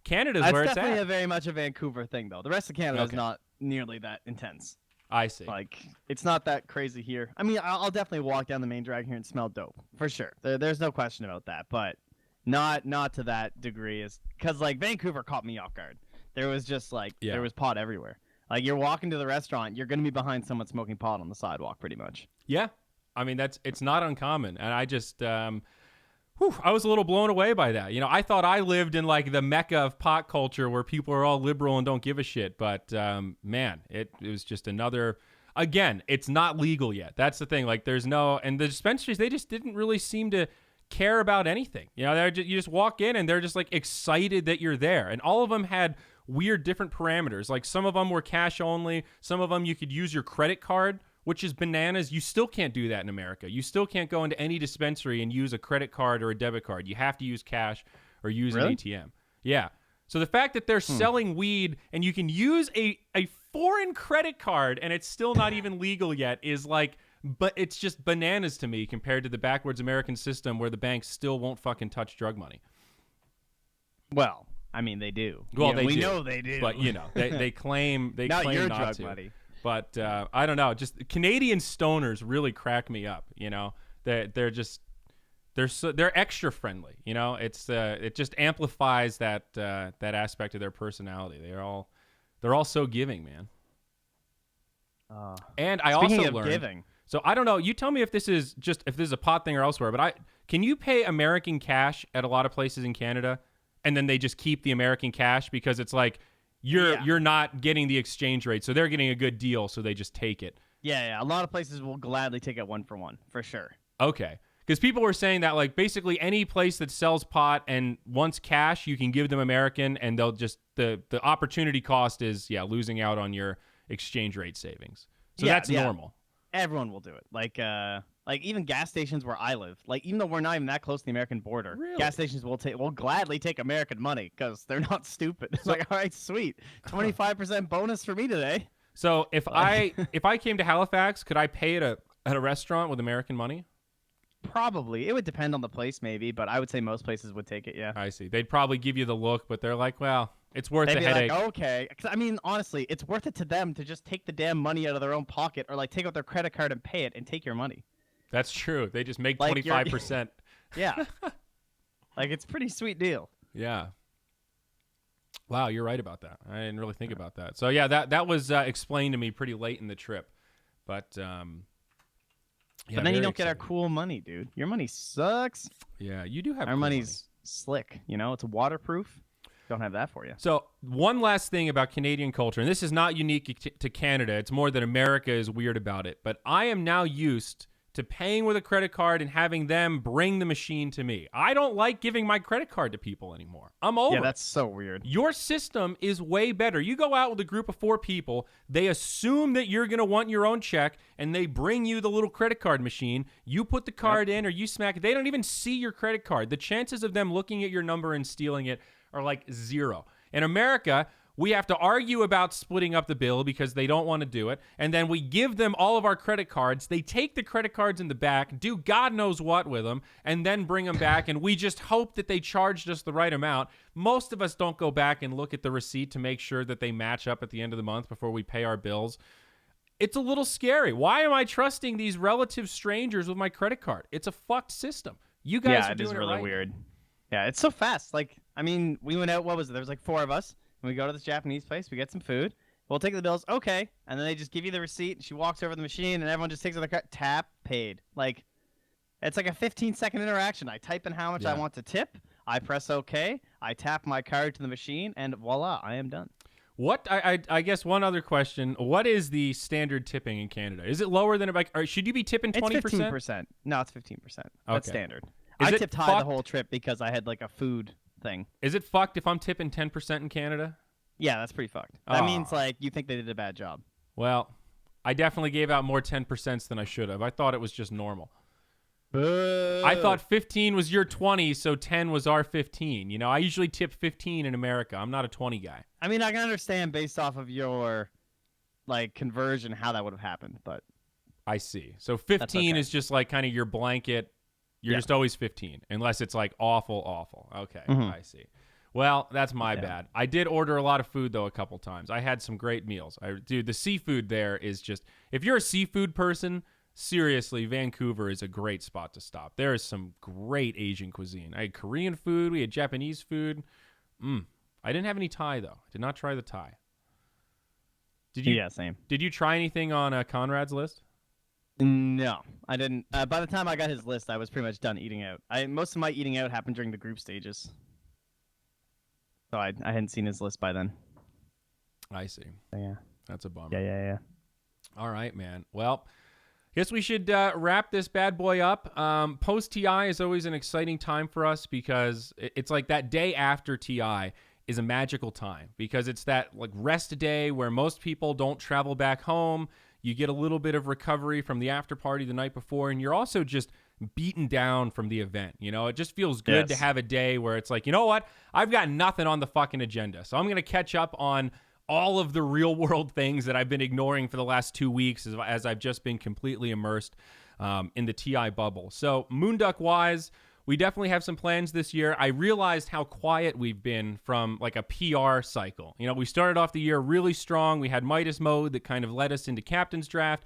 Canada's where it's at. That's definitely very much a Vancouver thing, though. The rest of Canada is not nearly that intense. I see. Like, it's not that crazy here. I mean, I'll definitely walk down the main drag here and smell dope, for sure. There's no question about that, but not to that degree. Because, like, Vancouver caught me off guard. There was just like Yeah. there was pot everywhere. Like you're walking to the restaurant, you're gonna be behind someone smoking pot on the sidewalk, pretty much. Yeah. I mean, it's not uncommon. And I just, I was a little blown away by that. I thought I lived in like the mecca of pot culture where people are all liberal and don't give a shit. But man, it was just another. Again, it's not legal yet. That's the thing. Like, and the dispensaries, they just didn't really seem to care about anything. You just walk in and they're just like excited that you're there. And all of them had weird different parameters. Like some of them were cash only. Some of them you could use your credit card, which is bananas. You still can't do that in America. You still can't go into any dispensary and use a credit card or a debit card. You have to use cash or use an ATM. Yeah. So the fact that they're selling weed and you can use a foreign credit card and it's still not even legal yet is like, but it's just bananas to me compared to the backwards American system where the banks still won't fucking touch drug money. Well, I mean, they do. Well, we know they do. But they claim not claim your not drug to. money. But I don't know. Just Canadian stoners really crack me up. They're extra friendly. It just amplifies that aspect of their personality. They're all so giving, man. And I Speaking also of learned. giving. So I don't know. You tell me if this is a pot thing or elsewhere. But can you pay American cash at a lot of places in Canada, and then they just keep the American cash because it's like you're not getting the exchange rate, so they're getting a good deal, so they just take it. Yeah. A lot of places will gladly take it 1-for-1 for sure. Okay. Because people were saying that like basically any place that sells pot and wants cash, you can give them American, and they'll just the opportunity cost is losing out on your exchange rate savings. So that's normal. Everyone will do it. Like even gas stations where I live, like even though we're not even that close to the American border, Really? gas stations will gladly take American money because they're not stupid. It's like, all right, sweet, 25% bonus for me today. So if I came to Halifax, could I pay at a restaurant with American money? Probably. It would depend on the place, maybe, but I would say most places would take it. Yeah. I see. They'd probably give you the look, but they're like, well, it's worth They'd the be headache. like, okay. 'Cause, I mean, honestly, it's worth it to them to just take the damn money out of their own pocket or like take out their credit card and pay it and take your money. That's true. They just make Like, 25%. Yeah. Like, it's a pretty sweet deal. Yeah. Wow, you're right about that. I didn't really think about that. So yeah, that was explained to me pretty late in the trip, but but then you don't get our cool money, dude. Your money sucks. Yeah, you do have our cool money's slick. It's waterproof. Don't have that for you. So one last thing about Canadian culture, and this is not unique to Canada. It's more that America is weird about it. But I am now used to paying with a credit card and having them bring the machine to me. I don't like giving my credit card to people anymore. I'm over. Yeah, that's so weird. Your system is way better. You go out with a group of 4 people, they assume that you're going to want your own check, and they bring you the little credit card machine. You put the card in or you smack it. They don't even see your credit card. The chances of them looking at your number and stealing it are like 0. In America, we have to argue about splitting up the bill because they don't want to do it. And then we give them all of our credit cards. They take the credit cards in the back, do God knows what with them, and then bring them back. And we just hope that they charged us the right amount. Most of us don't go back and look at the receipt to make sure that they match up at the end of the month before we pay our bills. It's a little scary. Why am I trusting these relative strangers with my credit card? It's a fucked system. You guys are doing it really right. weird. Yeah, it's so fast. Like, I mean, we went out, what was it? There was like 4 of us. And we go to this Japanese place, we get some food, we'll take the bills, okay, and then they just give you the receipt, and she walks over to the machine, and everyone just takes out their card, tap, paid. Like, it's like a 15-second interaction. I type in how much I want to tip, I press okay, I tap my card to the machine, and voila, I am done. What I guess one other question: what is the standard tipping in Canada? Is it lower than or should you be tipping 20%? It's 15%. No, it's 15%. That's standard. I tipped high the whole trip because I had like a food thing. Is it fucked if I'm tipping 10% in Canada? Yeah, that's pretty fucked. That means like you think they did a bad job. Well, I definitely gave out more 10% than I should have. I thought it was just normal. I thought 15 was your 20, so 10 was our 15. I usually tip 15 in America. I'm not a 20 guy. I mean, I can understand based off of your like conversion how that would have happened, but I see. So 15 is just like kind of your blanket. You're just always 15, unless it's like awful. Okay, I see. Well, that's my bad. I did order a lot of food, though, a couple times. I had some great meals. Dude, the seafood there is just... If you're a seafood person, seriously, Vancouver is a great spot to stop. There is some great Asian cuisine. I had Korean food. We had Japanese food. I didn't have any Thai, though. I did not try the Thai. Did you? Yeah, same. Did you try anything on Conrad's list? No, I didn't. By the time I got his list, I was pretty much done eating out. Most of my eating out happened during the group stages, so I hadn't seen his list by then. I see. So, yeah, that's a bummer. Yeah. All right, man. Well, guess we should wrap this bad boy up. Post TI is always an exciting time for us because it's like that day after TI is a magical time because it's that like rest day where most people don't travel back home. You get a little bit of recovery from the after party the night before, and you're also just beaten down from the event. You know, it just feels good to have a day where it's like, you know what? I've got nothing on the fucking agenda. So I'm going to catch up on all of the real world things that I've been ignoring for the last 2 weeks as I've just been completely immersed in the TI bubble. So Moonduck wise, we definitely have some plans this year. I realized how quiet we've been from like a PR cycle. You know, we started off the year really strong. We had Midas mode that kind of led us into Captain's Draft.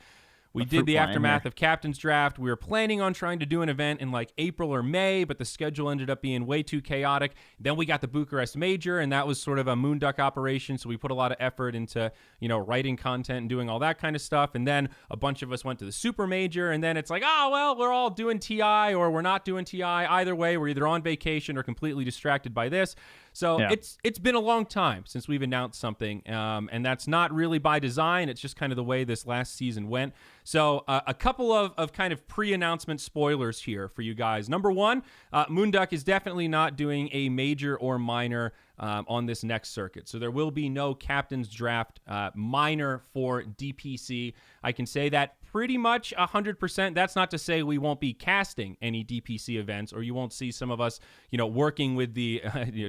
We did the aftermath of Captain's Draft. We were planning on trying to do an event in like April or May, but the schedule ended up being way too chaotic. Then we got the Bucharest Major, and that was sort of a Moonduck operation, so we put a lot of effort into, you know, writing content and doing all that kind of stuff. And then a bunch of us went to the Super Major, and then it's like, oh, well, we're all doing TI or we're not doing TI. Either way, we're either on vacation or completely distracted by this. So it's been a long time since we've announced something, and that's not really by design. It's just kind of the way this last season went. So a couple of kind of pre-announcement spoilers here for you guys. Number one, Moonduck is definitely not doing a major or minor on this next circuit. So there will be no Captain's Draft minor for DPC. I can say that pretty much 100%. That's not to say we won't be casting any DPC events or you won't see some of us, you know, working with the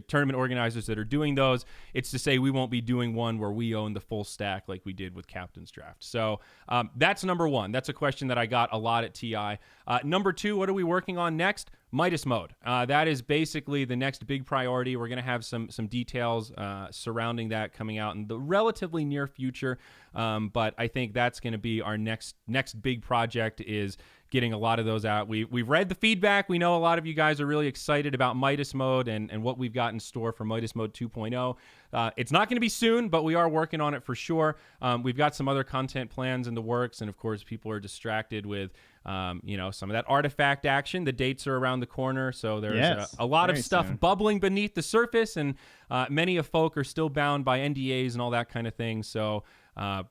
tournament organizers that are doing those. It's to say we won't be doing one where we own the full stack like we did with Captain's Draft. So that's number one. That's a question that I got a lot at TI. Number two, what are we working on next? Midas mode. That is basically the next big priority. We're going to have some details surrounding that coming out in the relatively near future. But I think that's going to be our next big project is getting a lot of those out. We've read the feedback. We know a lot of you guys are really excited about Midas mode and what we've got in store for Midas mode 2.0. It's not going to be soon, but we are working on it for sure. We've got some other content plans in the works. And of course, people are distracted with some of that artifact action. The dates are around the corner, so there's a lot of stuff bubbling beneath the surface, and many of folk are still bound by NDAs and all that kind of thing. So,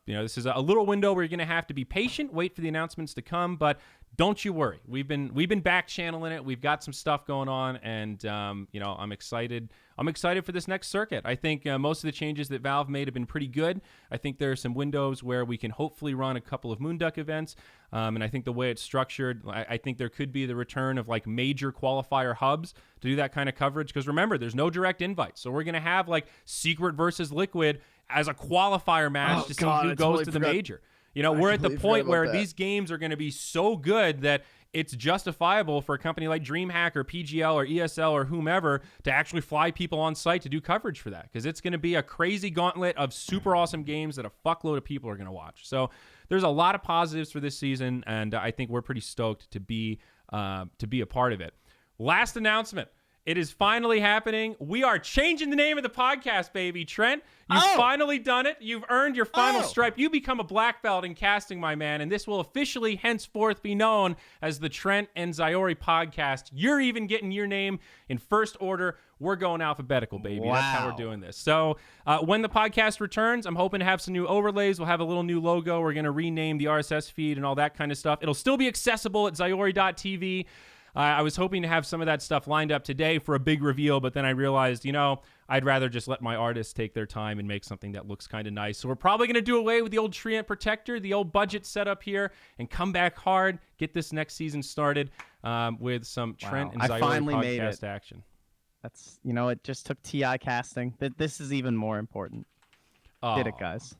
this is a little window where you're going to have to be patient, wait for the announcements to come, but don't you worry. We've been back channeling it. We've got some stuff going on, and I'm excited. I'm excited for this next circuit. I think most of the changes that Valve made have been pretty good. I think there are some windows where we can hopefully run a couple of Moonduck events, and I think the way it's structured, I think there could be the return of like major qualifier hubs to do that kind of coverage. Because remember, there's no direct invite, so we're gonna have like Secret versus Liquid as a qualifier match to see who goes to the major. You know, we're at the point where these games are going to be so good that it's justifiable for a company like DreamHack or PGL or ESL or whomever to actually fly people on site to do coverage for that, because it's going to be a crazy gauntlet of super awesome games that a fuckload of people are going to watch. So there's a lot of positives for this season, and I think we're pretty stoked to be a part of it. Last announcement. It is finally happening. We are changing the name of the podcast, baby. Trent, you've finally done it. You've earned your final stripe. You become a black belt in casting, my man, and this will officially henceforth be known as the Trent and Zyori podcast. You're even getting your name in first order. We're going alphabetical, baby. Wow. That's how we're doing this. So when the podcast returns, I'm hoping to have some new overlays. We'll have a little new logo. We're going to rename the RSS feed and all that kind of stuff. It'll still be accessible at zyori.tv. I was hoping to have some of that stuff lined up today for a big reveal, but then I realized, I'd rather just let my artists take their time and make something that looks kind of nice. So we're probably going to do away with the old Trent Protector, the old budget setup here, and come back hard, get this next season started with some Trent and Zyori podcast action. That's, it just took TI casting. This is even more important. Did it, guys.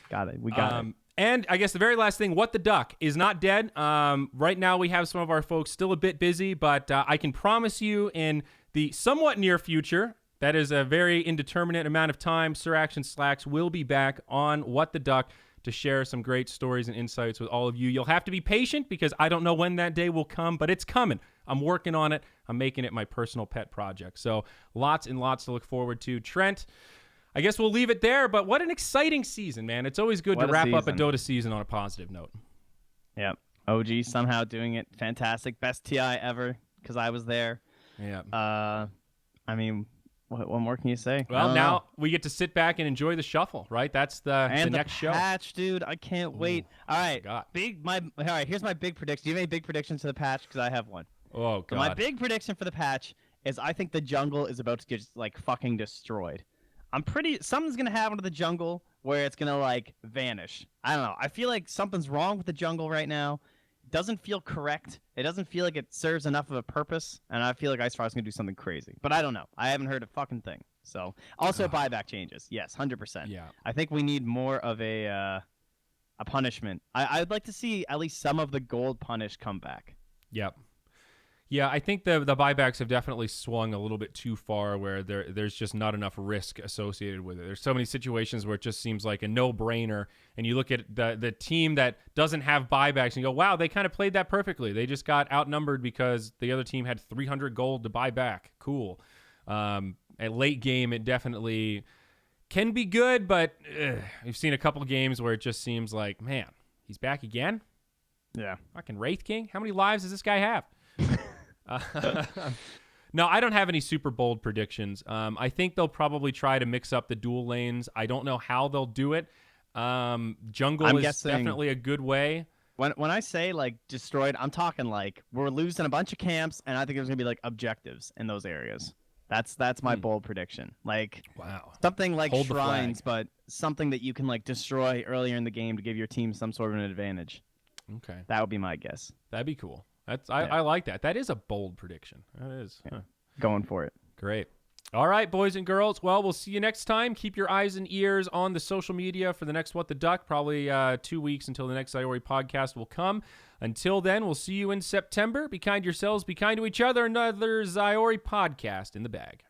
Got it. We got it. And I guess the very last thing, What the Duck is not dead. Right now we have some of our folks still a bit busy, but I can promise you in the somewhat near future, that is a very indeterminate amount of time, Sir Action Slacks will be back on What the Duck to share some great stories and insights with all of you. You'll have to be patient because I don't know when that day will come, but it's coming. I'm working on it. I'm making it my personal pet project. So lots and lots to look forward to. Trent, I guess we'll leave it there, but what an exciting season, man. It's always good to wrap up a Dota season on a positive note. Yeah. OG somehow doing it fantastic. Best TI ever because I was there. Yeah. I mean, what more can you say? Well, now we get to sit back and enjoy the shuffle, right? That's the next show. Patch, dude. I can't wait. All right. God. All right, here's my big prediction. Do you have any big predictions to the patch? Because I have one. Oh, God. So my big prediction for the patch is I think the jungle is about to get like fucking destroyed. Something's gonna happen to the jungle where it's gonna like vanish. I don't know. I feel like something's wrong with the jungle right now. It doesn't feel correct. It doesn't feel like it serves enough of a purpose, and I feel like Icefire's gonna do something crazy. But I don't know. I haven't heard a fucking thing. So also buyback changes. Yes, 100%. Yeah. I think we need more of a punishment. I'd like to see at least some of the gold punish come back. Yep. Yeah, I think the buybacks have definitely swung a little bit too far where there's just not enough risk associated with it. There's so many situations where it just seems like a no-brainer, and you look at the team that doesn't have buybacks and you go, wow, they kind of played that perfectly. They just got outnumbered because the other team had 300 gold to buy back. Cool. At late game, it definitely can be good, but we've seen a couple games where it just seems like, man, he's back again? Yeah. Fucking Wraith King? How many lives does this guy have? No, I don't have any super bold predictions. I think they'll probably try to mix up the dual lanes. I don't know how they'll do it. Jungle is definitely a good way. When I say like destroyed, I'm talking like we're losing a bunch of camps, and I think there's gonna be like objectives in those areas. That's my bold prediction. Like something like Hold shrines, but something that you can like destroy earlier in the game to give your team some sort of an advantage. Okay, that would be my guess. That'd be cool. I like that. That is a bold prediction. That is. Yeah. Going for it. Great. All right, boys and girls. Well, we'll see you next time. Keep your eyes and ears on the social media for the next What the Duck. Probably 2 weeks until the next Zyori podcast will come. Until then, we'll see you in September. Be kind to yourselves. Be kind to each other. Another Zyori podcast in the bag.